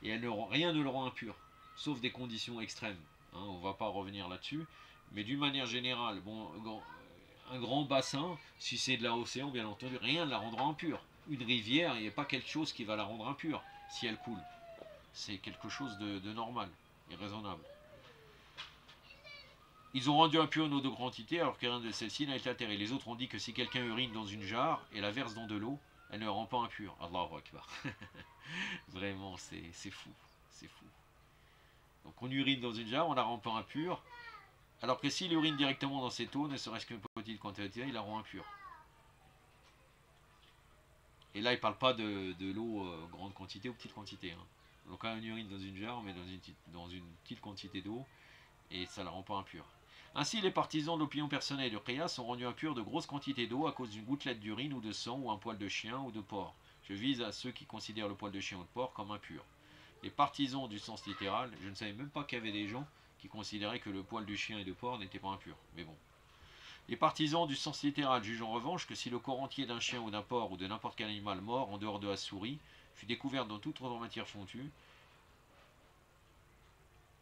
Et rien ne le rend impur, sauf des conditions extrêmes. Hein, on ne va pas revenir là-dessus, mais d'une manière générale, bon, un grand bassin, si c'est de l'océan, bien entendu, rien ne la rendra impure. Une rivière, il n'y a pas quelque chose qui va la rendre impure si elle coule. C'est quelque chose de normal et raisonnable. Ils ont rendu impure une eau de grande quantité alors que rien de celle-ci n'a été altéré. Les autres ont dit que si quelqu'un urine dans une jarre et la verse dans de l'eau, elle ne rend pas impure. Allahu Akbar. Vraiment, c'est fou. C'est fou. Donc on urine dans une jarre, on la rend pas impure. Alors que s'il urine directement dans cette eau, ne serait-ce qu'une petite quantité, il la rend impure. Et là, il ne parle pas de l'eau grande quantité ou petite quantité. Hein. Donc quand on urine dans une jarre, on met dans une petite quantité d'eau et ça ne la rend pas impure. Ainsi, les partisans de l'opinion personnelle et du qiyas sont rendus impurs de grosses quantités d'eau à cause d'une gouttelette d'urine ou de sang ou un poil de chien ou de porc. Je vise à ceux qui considèrent le poil de chien ou de porc comme impur. Les partisans du sens littéral, je ne savais même pas qu'il y avait des gens qui considéraient que le poil de chien et de porc n'était pas impur. Mais bon. Les partisans du sens littéral jugent en revanche que si le corps entier d'un chien ou d'un porc ou de n'importe quel animal mort en dehors de la souris fut découvert dans toute autre matière fondue,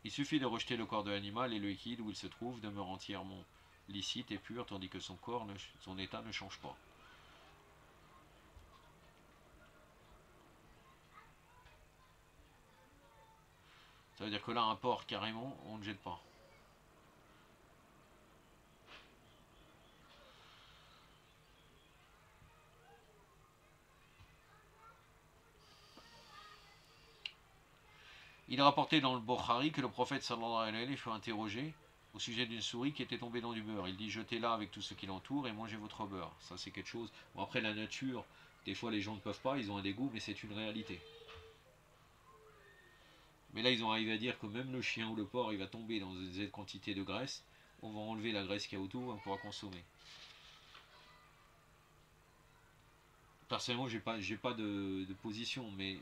il suffit de rejeter le corps de l'animal et le liquide où il se trouve demeure entièrement licite et pur, tandis que son état ne change pas. Ça veut dire que là, un porc, carrément, on ne jette pas. Il est rapporté dans le Bukhari que le prophète sallallahu alayhi wa sallam fut interrogé au sujet d'une souris qui était tombée dans du beurre. Il dit jetez-la avec tout ce qui l'entoure et mangez votre beurre. Ça c'est quelque chose. Bon, après la nature, des fois les gens ne peuvent pas, ils ont un dégoût, mais c'est une réalité. Mais là ils ont arrivé à dire que même le chien ou le porc il va tomber dans une quantité de graisse, on va enlever la graisse qu'il y a autour et on pourra consommer. Personnellement j'ai pas de position, mais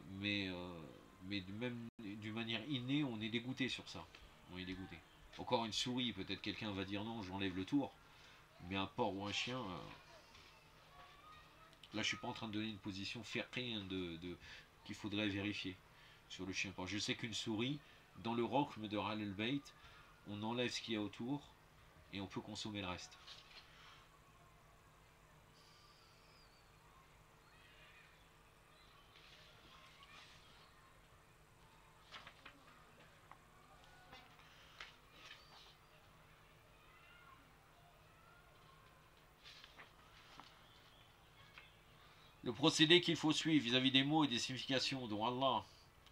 même d'une manière innée on est dégoûté sur ça. On est dégoûté. Encore une souris, peut-être quelqu'un va dire non, j'enlève le tour. Mais un porc ou un chien, là je suis pas en train de donner une position ferrée qu'il faudrait vérifier sur le chien porc. Je sais qu'une souris, dans le rokhme de Halal Bait, on enlève ce qu'il y a autour et on peut consommer le reste. Le procédé qu'il faut suivre vis-à-vis des mots et des significations dont Allah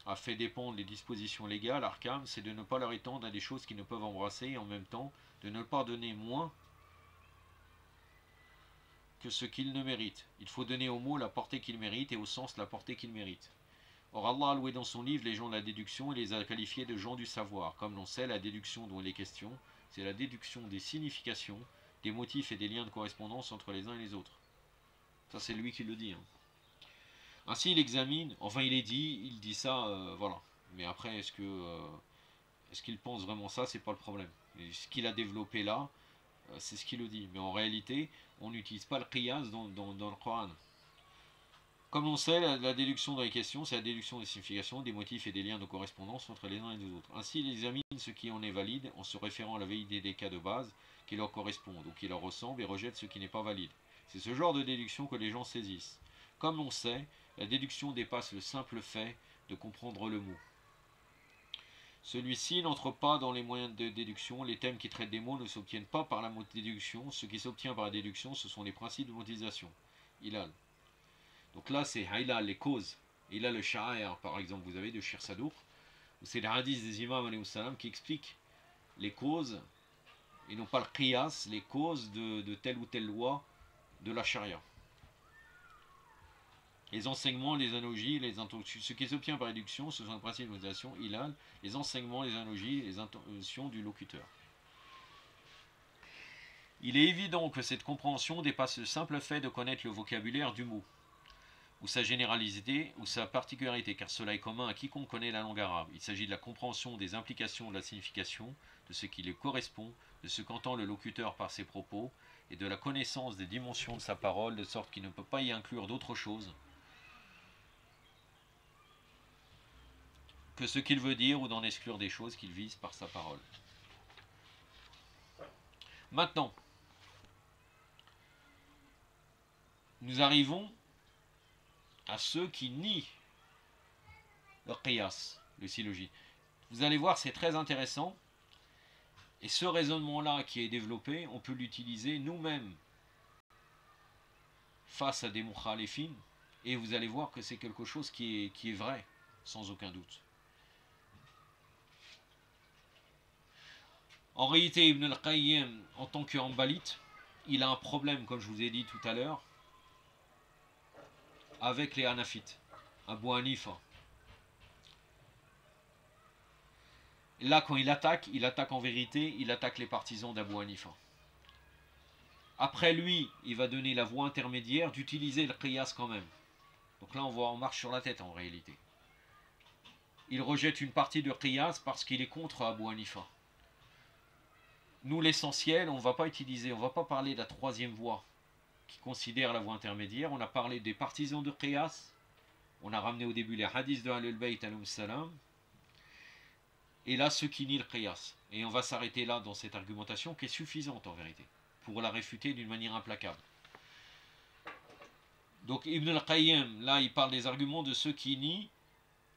a fait dépendre les dispositions légales, Arkam, c'est de ne pas leur étendre à des choses qu'ils ne peuvent embrasser et en même temps de ne pas donner moins que ce qu'ils ne méritent. Il faut donner aux mots la portée qu'ils méritent et au sens la portée qu'ils méritent. Or Allah a loué dans son livre les gens de la déduction et les a qualifiés de gens du savoir. Comme l'on sait, la déduction dont il est question, c'est la déduction des significations, des motifs et des liens de correspondance entre les uns et les autres. Ça c'est lui qui le dit. Hein. Ainsi il examine, enfin il dit ça, voilà. Mais après, est-ce qu'il pense vraiment ça, c'est pas le problème. Et ce qu'il a développé là, c'est ce qu'il le dit. Mais en réalité, on n'utilise pas le qiyas dans le Coran. Comme on sait, la déduction dans les questions, c'est la déduction des significations, des motifs et des liens de correspondance entre les uns et les autres. Ainsi, il examine ce qui en est valide en se référant à la validité des cas de base qui leur correspondent ou qui leur ressemblent et rejette ce qui n'est pas valide. C'est ce genre de déduction que les gens saisissent. Comme on sait, la déduction dépasse le simple fait de comprendre le mot. Celui-ci n'entre pas dans les moyens de déduction. Les thèmes qui traitent des mots ne s'obtiennent pas par la déduction. Ce qui s'obtient par la déduction, ce sont les principes de monétisation. Ilal. Donc là, c'est Haïla, les causes. Et là, le Sha'air, par exemple, vous avez de Shir Sadouk, où c'est les hadiths des imams qui expliquent les causes, et non pas le qiyas, les causes de telle ou telle loi de la charia. Les enseignements, les analogies, ce qui s'obtient par réduction, ce sont les principes de monétisation, Ilal, les enseignements, les analogies, les intentions du locuteur. Il est évident que cette compréhension dépasse le simple fait de connaître le vocabulaire du mot, ou sa généralité, ou sa particularité, car cela est commun à quiconque connaît la langue arabe. Il s'agit de la compréhension des implications de la signification, de ce qui lui correspond, de ce qu'entend le locuteur par ses propos, et de la connaissance des dimensions de sa parole, de sorte qu'il ne peut pas y inclure d'autre chose que ce qu'il veut dire, ou d'en exclure des choses qu'il vise par sa parole. Maintenant, nous arrivons à ceux qui nient le qiyas, le syllogisme. Vous allez voir, c'est très intéressant. Et ce raisonnement-là qui est développé, on peut l'utiliser nous-mêmes face à des mukhalifines. Et vous allez voir que c'est quelque chose qui est vrai, sans aucun doute. En réalité, Ibn al-Qayyim, en tant que hanbalite, il a un problème, comme je vous ai dit tout à l'heure, avec les hanafites, Abu Hanifa. Là, quand il attaque en vérité, il attaque les partisans d'Abu Hanifa. Après lui, il va donner la voie intermédiaire d'utiliser le qiyas quand même. Donc là, on marche sur la tête en réalité. Il rejette une partie de qiyas parce qu'il est contre Abu Hanifa. Nous, l'essentiel, on ne va pas utiliser, on ne va pas parler de la troisième voie qui considère la voie intermédiaire. On a parlé des partisans de qiyas. On a ramené au début les hadiths de Ahlul Bayt alayhim salam. Et là, ceux qui nient le qiyas. Et on va s'arrêter là dans cette argumentation qui est suffisante en vérité, pour la réfuter d'une manière implacable. Donc Ibn al-Qayyim, là, il parle des arguments de ceux qui nient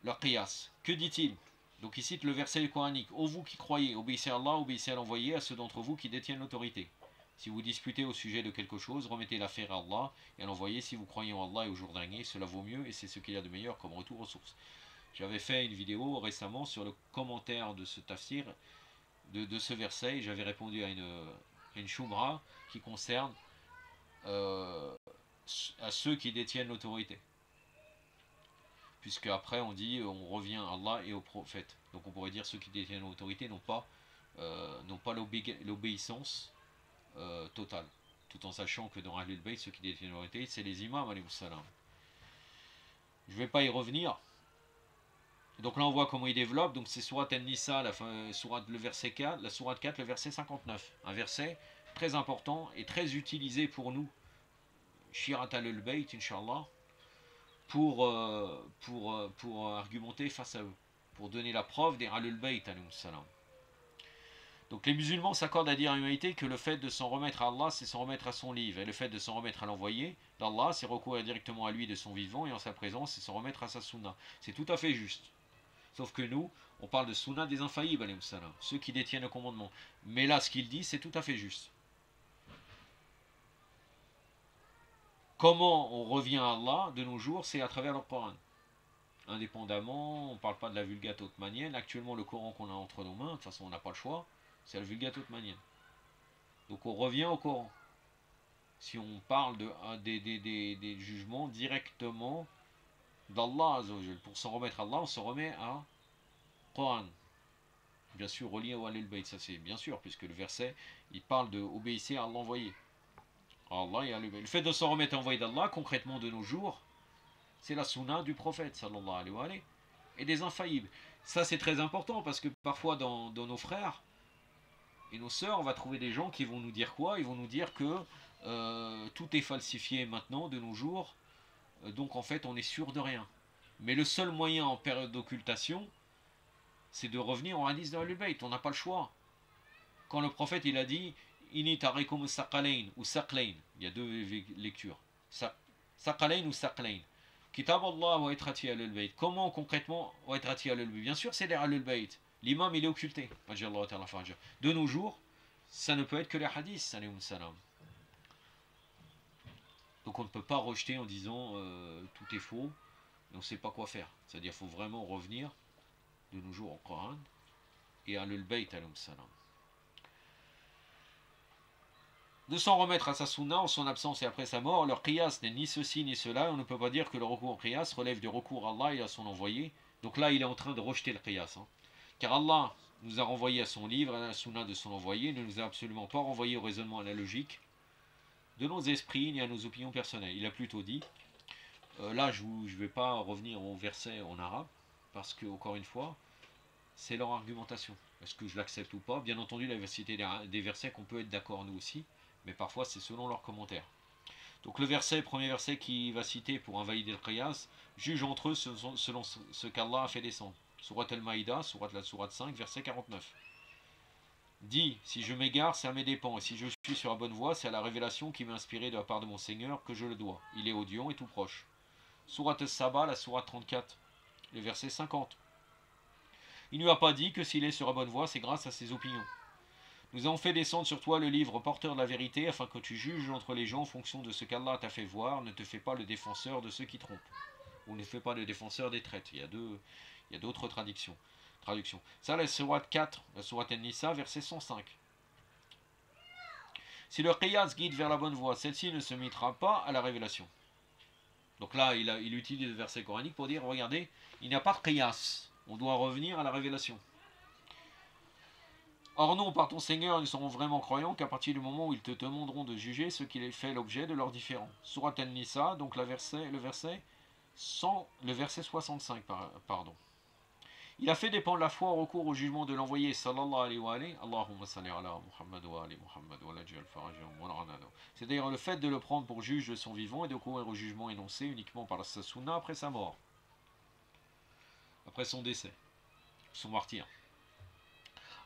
le qiyas. Que dit-il? Donc il cite le verset coranique. Ô vous qui croyez, obéissez à Allah, obéissez à l'envoyé, à ceux d'entre vous qui détiennent l'autorité. Si vous disputez au sujet de quelque chose, remettez l'affaire à Allah et à l'envoyé. Si vous croyez en Allah et au jour dernier, cela vaut mieux et c'est ce qu'il y a de meilleur comme retour aux sources. J'avais fait une vidéo récemment sur le commentaire de ce tafsir, de ce verset, et j'avais répondu à une choubra qui concerne à ceux qui détiennent l'autorité. Puisque après on dit on revient à Allah et au prophète. Donc on pourrait dire ceux qui détiennent l'autorité n'ont pas l'obéissance totale. Tout en sachant que dans Ahlul Bayt, ceux qui détiennent l'autorité, c'est les imams, alayhi salam. Je ne vais pas y revenir. Donc là on voit comment il développe. Donc c'est Surat An-Nisa, le verset 4, la Surat 4, le verset 59. Un verset très important et très utilisé pour nous. Shirat al-Bayt, Inch'Allah. Pour argumenter face à eux, pour donner la preuve des Ahlul Bayt alayhim salam. Donc les musulmans s'accordent à dire en humanité que le fait de s'en remettre à Allah, c'est s'en remettre à son livre, et le fait de s'en remettre à l'envoyé d'Allah, c'est recourir directement à lui de son vivant, et en sa présence, c'est s'en remettre à sa sunna. C'est tout à fait juste. Sauf que nous, on parle de sunna des infaillibles, alayhim salam, ceux qui détiennent le commandement. Mais là, ce qu'il dit, c'est tout à fait juste. Comment on revient à Allah de nos jours, c'est à travers le Coran. Indépendamment, on ne parle pas de la Vulgate ottomanienne. Actuellement, le Coran qu'on a entre nos mains, de toute façon, on n'a pas le choix, c'est la Vulgate ottomanienne. Donc on revient au Coran. Si on parle des jugements directement d'Allah, pour s'en remettre à Allah, on se remet à Coran. Bien sûr, relié au Ahlul Bayt, ça c'est bien sûr, puisque le verset, il parle de obéir à l'envoyé. Allah et le fait de s'en remettre à l'envoyé d'Allah, concrètement de nos jours, c'est la sunna du prophète, sallallahu alayhi wa alayhi, et des infaillibles. Ça c'est très important, parce que parfois dans nos frères et nos sœurs, on va trouver des gens qui vont nous dire quoi? Ils vont nous dire que tout est falsifié maintenant, de nos jours, donc en fait on est sûr de rien. Mais le seul moyen en période d'occultation, c'est de revenir en hadith de Ahlul Bayt, on n'a pas le choix. Quand le prophète il a dit Ini tarikum saqalain ou saqlain, il y a deux lectures. Saqalain ou saqlain. Kitab Allah wa itrati Ahlul Bayt. Comment concrètement wa itrati Ahlul Bayt? Bien sûr, c'est les Ahlul Bayt. L'imam il est occulté. De nos jours, ça ne peut être que les hadiths, salam salam. Donc on ne peut pas rejeter en disant tout est faux et on ne sait pas quoi faire. C'est-à-dire qu'il faut vraiment revenir de nos jours au Coran et à Ahlul Bayt alayhim salam. De s'en remettre à sa sunna en son absence et après sa mort, leur qiyas n'est ni ceci ni cela, on ne peut pas dire que le recours au qiyas relève du recours à Allah et à son envoyé. Donc là il est en train de rejeter le qiyas. Car Allah nous a renvoyé à son livre, à la sunna de son envoyé, ne nous a absolument pas renvoyé au raisonnement analogique de nos esprits ni à nos opinions personnelles. Il a plutôt dit, là je ne vais pas revenir au verset en arabe, parce que encore une fois, c'est leur argumentation. Est-ce que je l'accepte ou pas? Bien entendu, la diversité des versets qu'on peut être d'accord nous aussi, mais parfois c'est selon leurs commentaires. Donc le premier verset qui va citer pour invalider le qiyas, juge entre eux selon ce qu'Allah a fait descendre. Surat al-Maïda, Surat 5, verset 49. Dit, si je m'égare, c'est à mes dépens, et si je suis sur la bonne voie, c'est à la révélation qui m'est inspirée de la part de mon Seigneur que je le dois. Il est audient et tout proche. Sourate As-Saba, la sourate 34, le verset 50. Il ne lui a pas dit que s'il est sur la bonne voie, c'est grâce à ses opinions. Nous avons fait descendre sur toi le livre porteur de la vérité, afin que tu juges entre les gens en fonction de ce qu'Allah t'a fait voir. Ne te fais pas le défenseur de ceux qui trompent. Ou ne fais pas le défenseur des traites. Il y a d'autres traductions. Ça, la sourate 4, la sourate An-Nisa, verset 105. Si le qiyas guide vers la bonne voie, celle-ci ne se mettra pas à la révélation. Donc là, il utilise le verset coranique pour dire, regardez, il n'y a pas de qiyas. On doit revenir à la révélation. Or non, par ton Seigneur, ils seront vraiment croyants qu'à partir du moment où ils te demanderont de juger ce qui fait l'objet de leurs différends. Sourate An-Nisa, donc le verset 65, pardon. Il a fait dépendre la foi au recours au jugement de l'envoyé sallallahu alayhi wa alayhi. Allahumma salli ala Muhammad wa ali Muhammad wa lajal farajam wa al-ranado. C'est-à-dire le fait de le prendre pour juge de son vivant et de courir au jugement énoncé uniquement par sa sunna après sa mort. Après son décès, son martyr.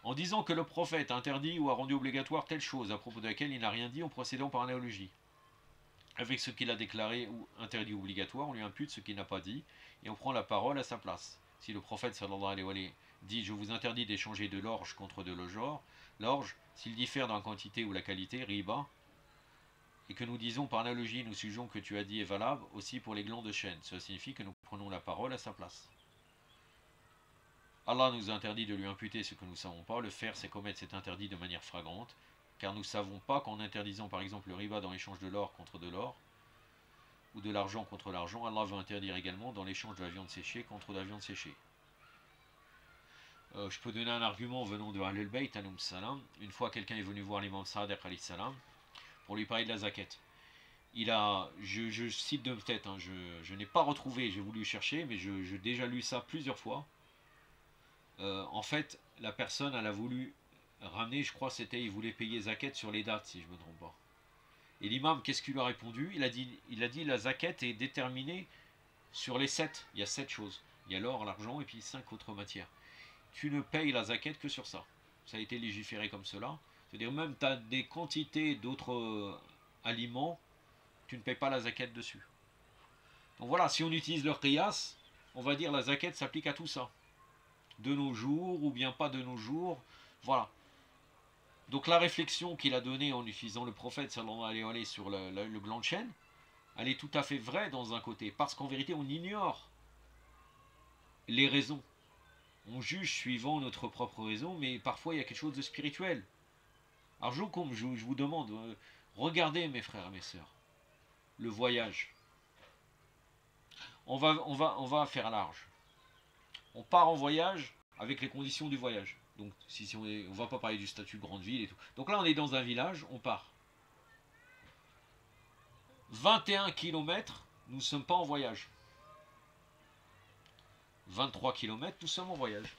En disant que le prophète a interdit ou a rendu obligatoire telle chose à propos de laquelle il n'a rien dit en procédant par analogie. Avec ce qu'il a déclaré ou interdit obligatoire, on lui impute ce qu'il n'a pas dit et on prend la parole à sa place. Si le prophète sallallahu alayhi wa sallam dit « Je vous interdis d'échanger de l'orge contre de l'orge, s'il diffère dans la quantité ou la qualité, riba, et que nous disons par analogie, nous jugeons que tu as dit est valable aussi pour les glands de chêne. Cela signifie que nous prenons la parole à sa place. Allah nous a interdit de lui imputer ce que nous ne savons pas. Le faire, c'est commettre cet interdit de manière flagrante, car nous ne savons pas qu'en interdisant par exemple le riba dans l'échange de l'or contre de l'or, ou de l'argent contre l'argent, Allah veut interdire également dans l'échange de la viande séchée contre de la viande séchée. Je peux donner un argument venant de Ahlul Bayt, Anum Salam. Une fois, quelqu'un est venu voir l'imam Sadiq alayhi salam pour lui parler de la zakat. Je cite de tête, hein, je n'ai pas retrouvé, j'ai voulu chercher, mais j'ai déjà lu ça plusieurs fois. En fait, la personne, elle a voulu ramener, je crois il voulait payer zakat sur les dates, si je ne me trompe pas. Et l'imam, qu'est-ce qu'il lui a répondu? Il a dit la zakat est déterminée sur les 7. Il y a 7 choses. Il y a l'or, l'argent et puis 5 autres matières. Tu ne payes la zakat que sur ça. Ça a été légiféré comme cela. C'est-à-dire même tu as des quantités d'autres aliments, tu ne payes pas la zakat dessus. Donc voilà, si on utilise leur qiyas, on va dire la zakat s'applique à tout ça. De nos jours ou bien pas de nos jours. Voilà. Donc la réflexion qu'il a donnée en utilisant le prophète sallallahu alayhi wa sallam sur le gland de chêne, elle est tout à fait vraie dans un côté, parce qu'en vérité on ignore les raisons. On juge suivant notre propre raison, mais parfois il y a quelque chose de spirituel. Alors je vous demande, regardez mes frères et mes sœurs, le voyage. On va faire large. On part en voyage avec les conditions du voyage. Donc si on ne va pas parler du statut de grande ville et tout. Donc là on est dans un village, on part. 21 km, nous ne sommes pas en voyage. 23 km, nous sommes en voyage.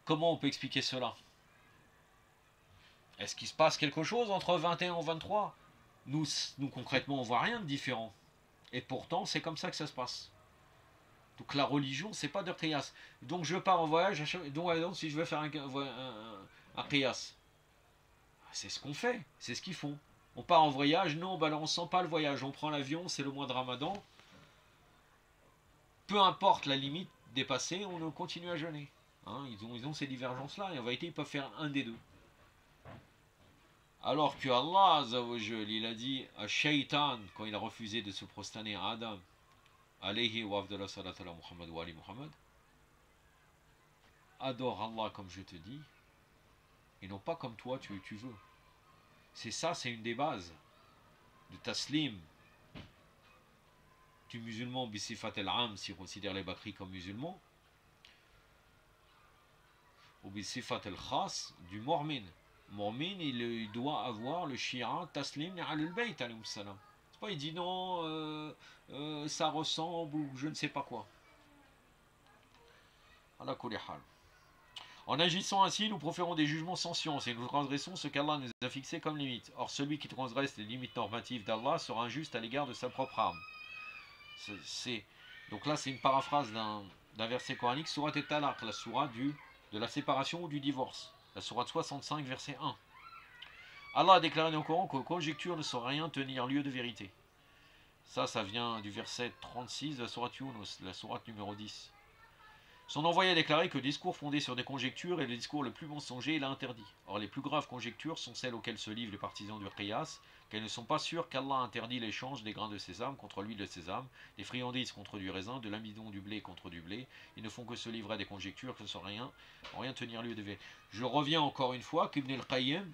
Comment on peut expliquer cela? Est-ce qu'il se passe quelque chose entre 21 et 23? Nous concrètement, on voit rien de différent. Et pourtant, c'est comme ça que ça se passe. Donc la religion, c'est pas de qiyas. Donc je pars en voyage, donc si je veux faire un qiyas, c'est ce qu'on fait, c'est ce qu'ils font. On part en voyage, non, bah là, on ne sent pas le voyage, on prend l'avion, c'est le mois de Ramadan. Peu importe la limite dépassée, on continue à jeûner. Hein, ils ont ces divergences-là, et en vérité, ils peuvent faire un des deux. Alors que Allah, il a dit à Shaitan, quand il a refusé de se prosterner à Adam, alayhi wa afdallah salat ala Muhammad wa ali Muhammad, adore Allah comme je te dis, et non pas comme toi tu veux. C'est ça, c'est une des bases de taslim du musulman bisifat al-am, si on considère les bakris comme musulmans, ou bisifat al-khas du mormin. Mormin, il doit avoir le shi'a taslim al bayt alayhi salam. C'est pas il dit non, ça ressemble ou je ne sais pas quoi. Ala kulli hal. En agissant ainsi, nous proférons des jugements sans science et nous transgressons ce qu'Allah nous a fixé comme limite. Or, celui qui transgresse les limites normatives d'Allah sera injuste à l'égard de sa propre âme. Donc là, c'est une paraphrase d'un verset coranique, Sourate Talaq, la sourate de la séparation ou du divorce. La sourate 65, verset 1. Allah a déclaré dans le Coran que conjecture ne saurait rien tenir lieu de vérité. Ça vient du verset 36 de la sourate Yunus, la sourate numéro 10. Son envoyé a déclaré que le discours fondé sur des conjectures est le discours le plus mensonger et l'a interdit. Or, les plus graves conjectures sont celles auxquelles se livrent les partisans du qiyas, qu'elles ne sont pas sûrs qu'Allah interdit l'échange des grains de sésame contre l'huile de sésame, des friandises contre du raisin, de l'amidon du blé contre du blé. Ils ne font que se livrer à des conjectures que sans rien tenir lieu de vérité. Je reviens encore une fois qu'Ibn al-Qayyim,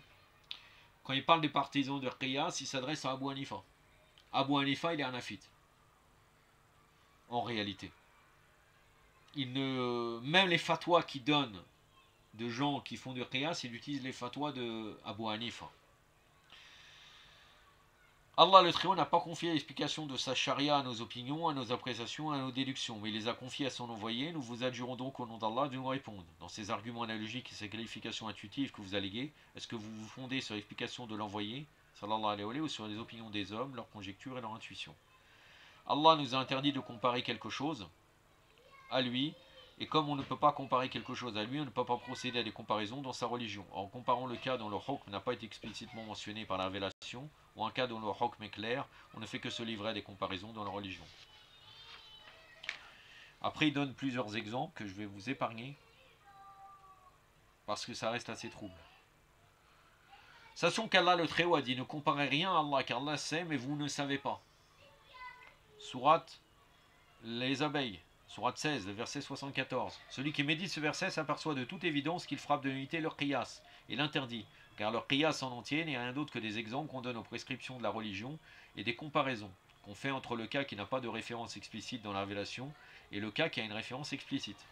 quand il parle des partisans du qiyas, il s'adresse à Abu Hanifa. Abu Hanifa, il est hanafite. En réalité. Même les fatwas qu'il donne de gens qui font du qiyas, il utilise les fatwas de Abu Hanifa. Allah le Très-Haut n'a pas confié l'explication de sa charia à nos opinions, à nos appréciations, à nos déductions, mais il les a confiés à son envoyé. Nous vous adjurons donc au nom d'Allah de nous répondre. Dans ces arguments analogiques et ces qualifications intuitives que vous alléguez, est-ce que vous vous fondez sur l'explication de l'envoyé, sallallahu alayhi wa sallam, ou sur les opinions des hommes, leurs conjectures et leurs intuitions? Allah nous a interdit de comparer quelque chose à lui, et comme on ne peut pas comparer quelque chose à lui, on ne peut pas procéder à des comparaisons dans sa religion. En comparant le cas dont le hukm n'a pas été explicitement mentionné par la révélation, ou un cas dont le hukm est clair, on ne fait que se livrer à des comparaisons dans la religion. Après, il donne plusieurs exemples que je vais vous épargner, parce que ça reste assez trouble. Sachons qu'Allah le Très-Haut a dit, ne comparez rien à Allah, car Allah sait, mais vous ne savez pas. Sourate les abeilles. Sourate 16, verset 74. Celui qui médite ce verset s'aperçoit de toute évidence qu'il frappe de nullité leur qiyas et l'interdit, car leur qiyas en entier n'est rien d'autre que des exemples qu'on donne aux prescriptions de la religion et des comparaisons qu'on fait entre le cas qui n'a pas de référence explicite dans la révélation et le cas qui a une référence explicite.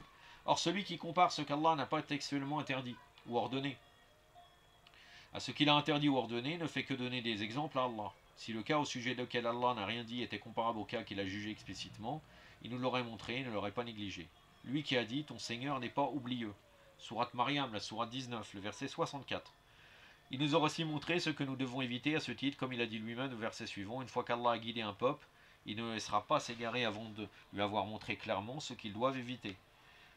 Or, celui qui compare ce qu'Allah n'a pas textuellement interdit ou ordonné à ce qu'il a interdit ou ordonné ne fait que donner des exemples à Allah. Si le cas au sujet duquel Allah n'a rien dit était comparable au cas qu'il a jugé explicitement, il nous l'aurait montré et ne l'aurait pas négligé. Lui qui a dit, ton Seigneur n'est pas oublieux. Sourate Maryam, la sourate 19, le verset 64. Il nous aura aussi montré ce que nous devons éviter à ce titre, comme il a dit lui-même au verset suivant, une fois qu'Allah a guidé un peuple, il ne laissera pas s'égarer avant de lui avoir montré clairement ce qu'ils doivent éviter.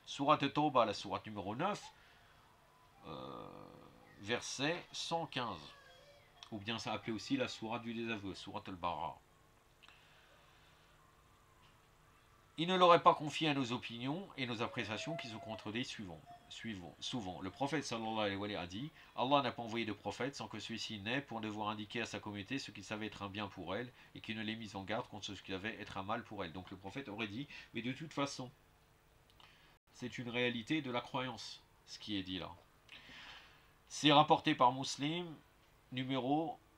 Sourate Tauba, la sourate numéro 9, verset 115. Ou bien ça appelé aussi la sourate du désaveu, sourate al-Bara. Il ne l'aurait pas confié à nos opinions et nos appréciations qui se contredisent souvent. Le prophète sallallahu alayhi wa sallam a dit, Allah n'a pas envoyé de prophète sans que celui-ci n'ait pour devoir indiquer à sa communauté ce qu'il savait être un bien pour elle et qui ne l'ait mis en garde contre ce qu'il savait être un mal pour elle. Donc le prophète aurait dit, mais de toute façon, c'est une réalité de la croyance, ce qui est dit là. C'est rapporté par Muslim,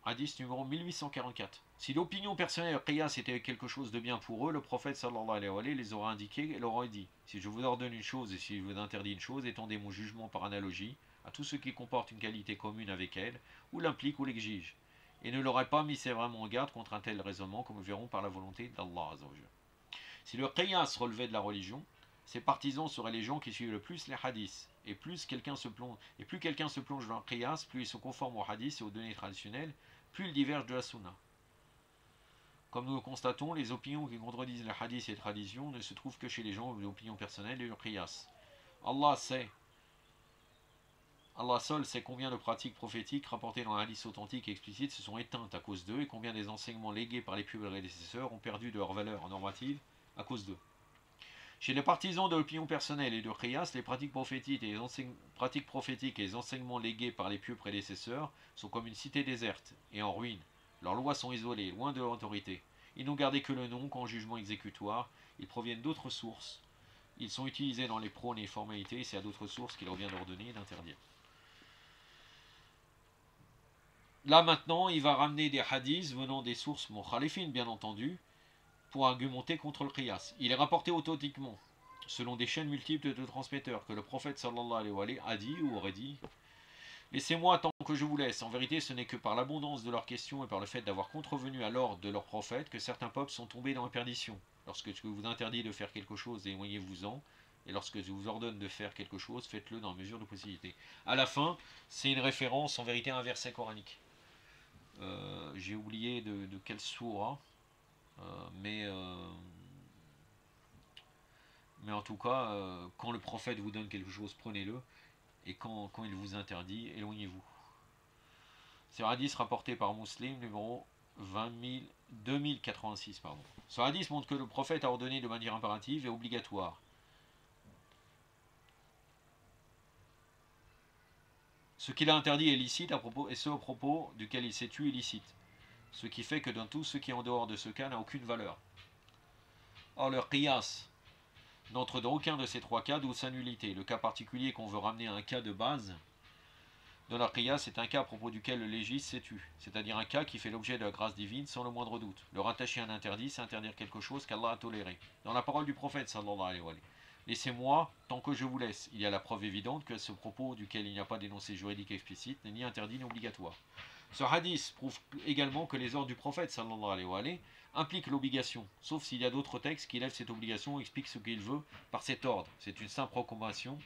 hadith numéro 1844. Si l'opinion personnelle qiyas était quelque chose de bien pour eux, le prophète sallallahu alayhi wa sallam les aurait indiqués et leur aurait dit, si je vous ordonne une chose et si je vous interdis une chose, étendez mon jugement par analogie à tout ce qui comporte une qualité commune avec elle, ou l'implique ou l'exige, et ne l'aurait pas mis sévèrement en garde contre un tel raisonnement, comme nous verrons par la volonté d'Allah. Si le qiyas relevait de la religion, ses partisans seraient les gens qui suivent le plus les hadiths. Et plus quelqu'un se plonge dans le qiyas, plus il se conforme aux hadiths et aux données traditionnelles, plus il diverge de la sunna. Comme nous le constatons, les opinions qui contredisent les hadiths et les traditions ne se trouvent que chez les gens de l'opinion personnelle et le qiyas. Allah seul sait combien de pratiques prophétiques rapportées dans les hadiths authentiques et explicites se sont éteintes à cause d'eux et combien des enseignements légués par les plus prédécesseurs ont perdu de leur valeur normative à cause d'eux. Chez les partisans de l'opinion personnelle et de qiyas, les pratiques prophétiques et les enseignements légués par les pieux prédécesseurs sont comme une cité déserte et en ruine. Leurs lois sont isolées, loin de leur autorité. Ils n'ont gardé que le nom qu'en jugement exécutoire. Ils proviennent d'autres sources. Ils sont utilisés dans les prônes et les formalités, et c'est à d'autres sources qu'il revient d'ordonner et d'interdire. Là maintenant, il va ramener des hadiths venant des sources mukhalifines, bien entendu, pour argumenter contre le qiyas. Il est rapporté authentiquement, selon des chaînes multiples de transmetteurs, que le prophète sallallahu alayhi wa sallam a dit ou aurait dit, laissez-moi tant que je vous laisse. En vérité, ce n'est que par l'abondance de leurs questions et par le fait d'avoir contrevenu à l'ordre de leur prophète que certains peuples sont tombés dans la perdition. Lorsque je vous interdis de faire quelque chose, éloignez-vous-en. Et lorsque je vous ordonne de faire quelque chose, faites-le dans la mesure de possibilité. À la fin, c'est une référence en vérité à un verset coranique. J'ai oublié de quelle sourate, mais en tout cas, quand le prophète vous donne quelque chose, prenez-le. Et quand il vous interdit, éloignez-vous. C'est un hadith rapporté par Muslim, numéro 2086. Pardon. Ce hadith montre que le prophète a ordonné de manière impérative et obligatoire ce qu'il a interdit est licite à propos, et ce au propos duquel il s'est tué illicite. Ce qui fait que dans tout ce qui est en dehors de ce cas n'a aucune valeur. Or le qiyas n'entre dans aucun de ces trois cas, d'où sa nullité. Le cas particulier qu'on veut ramener à un cas de base de la qiyas est un cas à propos duquel le légiste s'est tu, c'est-à-dire un cas qui fait l'objet de la grâce divine sans le moindre doute. Le rattacher à un interdit, c'est interdire quelque chose qu'Allah a toléré. Dans la parole du prophète, sallallahu alayhi wa sallam, laissez-moi tant que je vous laisse. Il y a la preuve évidente que ce propos duquel il n'y a pas d'énoncé juridique explicite n'est ni interdit ni obligatoire. Ce hadith prouve également que les ordres du prophète sallallahu alayhi wa sallam impliquent l'obligation, sauf s'il y a d'autres textes qui lèvent cette obligation et expliquent ce qu'il veut par cet ordre. C'est une simple recommandation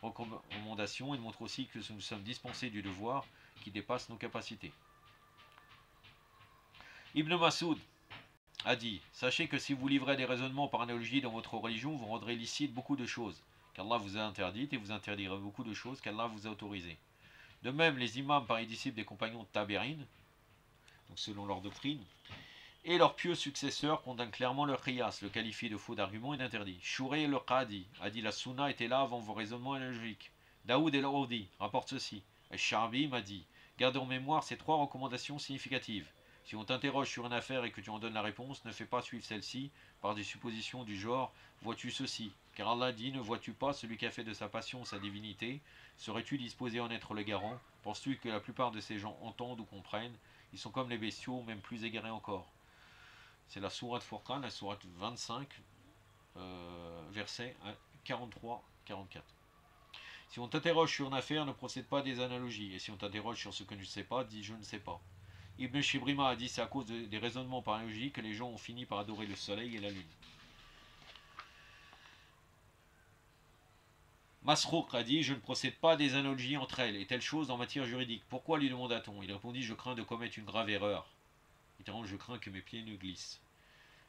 et montre aussi que nous sommes dispensés du devoir qui dépasse nos capacités. Ibn Mas'ud a dit, sachez que si vous livrez des raisonnements par analogie dans votre religion, vous rendrez licite beaucoup de choses qu'Allah vous a interdites et vous interdirez beaucoup de choses qu'Allah vous a autorisées. De même, les imams parmi les disciples des compagnons de Taberin, donc selon leur doctrine, et leurs pieux successeurs condamnent clairement le qiyas, le qualifie de faux d'argument et d'interdit. Shurey le Qadi a dit la sunna était là avant vos raisonnements analogiques. Daoud el-Audi rapporte ceci. Al-Sharbi m'a dit, garde en mémoire ces trois recommandations significatives. Si on t'interroge sur une affaire et que tu en donnes la réponse, ne fais pas suivre celle-ci par des suppositions du genre « vois-tu ceci ?» Car Allah dit « ne vois-tu pas celui qui a fait de sa passion sa divinité? Serais-tu disposé à en être le garant? Penses-tu que la plupart de ces gens entendent ou comprennent? Ils sont comme les bestiaux, même plus égarés encore. » C'est la sourate Furqan, la sourate 25, versets 43-44. Si on t'interroge sur une affaire, ne procède pas des analogies. Et si on t'interroge sur ce que tu ne sais pas, dis je ne sais pas. Ibn Shibrima a dit c'est à cause des raisonnements par analogie que les gens ont fini par adorer le soleil et la lune. Masrouk a dit je ne procède pas des analogies entre elles et telle chose en matière juridique. Pourquoi lui demanda-t-on? Il répondit je crains de commettre une grave erreur. Littéralement, je crains que mes pieds ne glissent.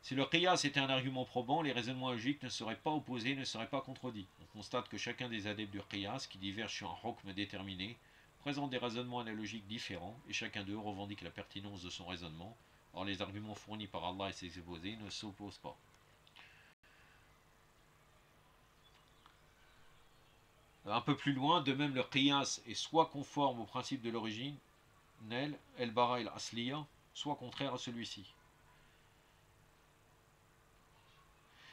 Si le qiyas était un argument probant, les raisonnements logiques ne seraient pas opposés, ne seraient pas contredits. On constate que chacun des adeptes du qiyas, qui divergent sur un hukm déterminé, présente des raisonnements analogiques différents, et chacun d'eux revendique la pertinence de son raisonnement. Or, les arguments fournis par Allah et ses exposés ne s'opposent pas. Un peu plus loin, de même le qiyas est soit conforme au principe de l'origine, Nel, El-Bara el-Asliya, soit contraire à celui-ci.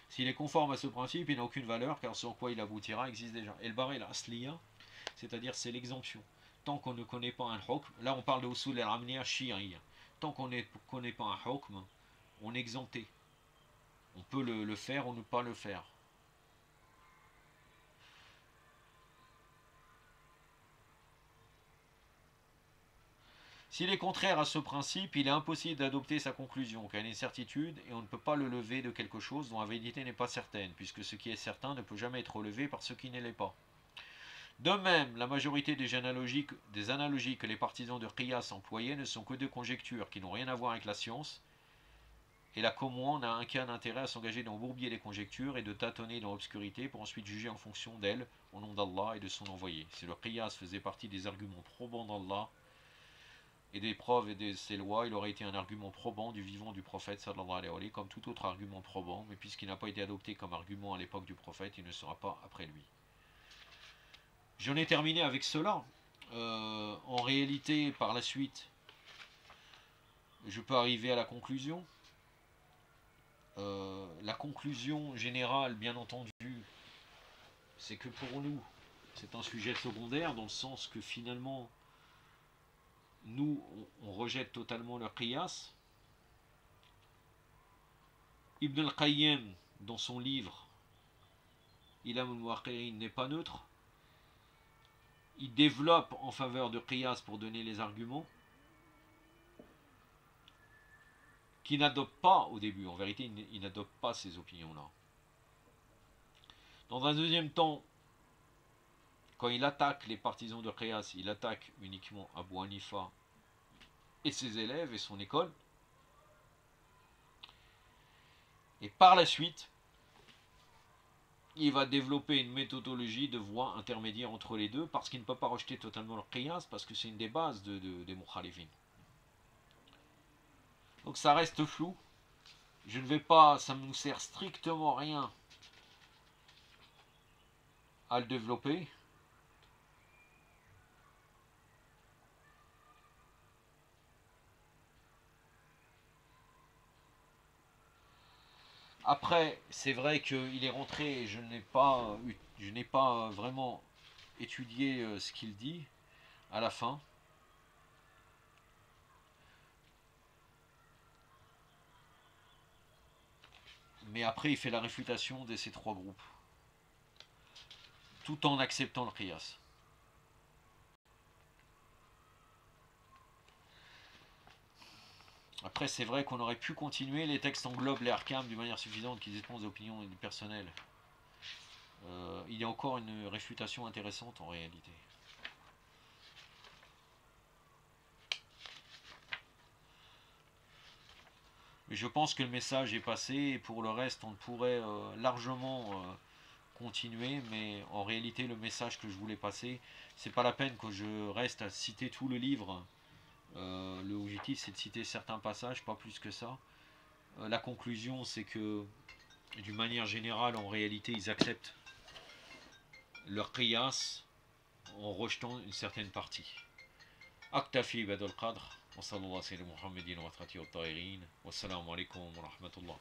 S'il est conforme à ce principe, il n'a aucune valeur, car ce en quoi il aboutira existe déjà. El-Bara el-Asliya, c'est-à-dire c'est l'exemption. Tant qu'on ne connaît pas un hukm, là on parle de usul al-amniya shi'iyya. Tant qu'on ne connaît pas un hukm, on est exempté. On peut le faire ou ne pas le faire. S'il est contraire à ce principe, il est impossible d'adopter sa conclusion, car il y a une certitude et on ne peut pas le lever de quelque chose dont la validité n'est pas certaine, puisque ce qui est certain ne peut jamais être relevé par ce qui ne l'est pas. De même, la majorité des analogies que les partisans de qiyas employaient ne sont que des conjectures qui n'ont rien à voir avec la science, et la Qomran n'a aucun intérêt à s'engager dans le bourbier des conjectures et de tâtonner dans l'obscurité pour ensuite juger en fonction d'elles, au nom d'Allah et de son envoyé. Si le qiyas faisait partie des arguments probants d'Allah, et des preuves et de ses lois, il aurait été un argument probant du vivant du prophète sallallahu alayhi wa sallam, comme tout autre argument probant, mais puisqu'il n'a pas été adopté comme argument à l'époque du prophète, il ne sera pas après lui. J'en ai terminé avec cela. En réalité, par la suite, je peux arriver à la conclusion. La conclusion générale, bien entendu, c'est que pour nous, c'est un sujet secondaire, dans le sens que finalement, nous, on rejette totalement le qiyas. Ibn al-Qayyim, dans son livre Ilam al-Muwaqqi'in, n'est pas neutre. Il développe en faveur de qiyas pour donner les arguments, qui n'adopte pas au début. En vérité, il n'adopte pas ces opinions-là. Dans un deuxième temps, quand il attaque les partisans de qiyas, il attaque uniquement Abu Hanifa et ses élèves et son école. Et par la suite, il va développer une méthodologie de voie intermédiaire entre les deux, parce qu'il ne peut pas rejeter totalement le qiyas, parce que c'est une des bases des mukhalifin. Donc ça reste flou. Je ne vais pas, ça ne nous sert strictement rien à le développer. Après, c'est vrai qu'il est rentré et je n'ai pas vraiment étudié ce qu'il dit à la fin. Mais après, il fait la réfutation de ces trois groupes, tout en acceptant le qiyas. Après, c'est vrai qu'on aurait pu continuer. Les textes englobent les arcanes d'une manière suffisante qu'ils exposent des opinions personnelles. Il y a encore une réfutation intéressante en réalité. Mais je pense que le message est passé et pour le reste, on pourrait largement continuer. Mais en réalité, le message que je voulais passer, c'est pas la peine que je reste à citer tout le livre. Le objectif, c'est de citer certains passages, pas plus que ça. La conclusion, c'est que d'une manière générale, en réalité, ils acceptent leur qiyas en rejetant une certaine partie. أكتفي بهذا القدر وصلى الله على سيدنا محمد وعلى آله وصحبه الطاهرين والسلام عليكم ورحمة الله.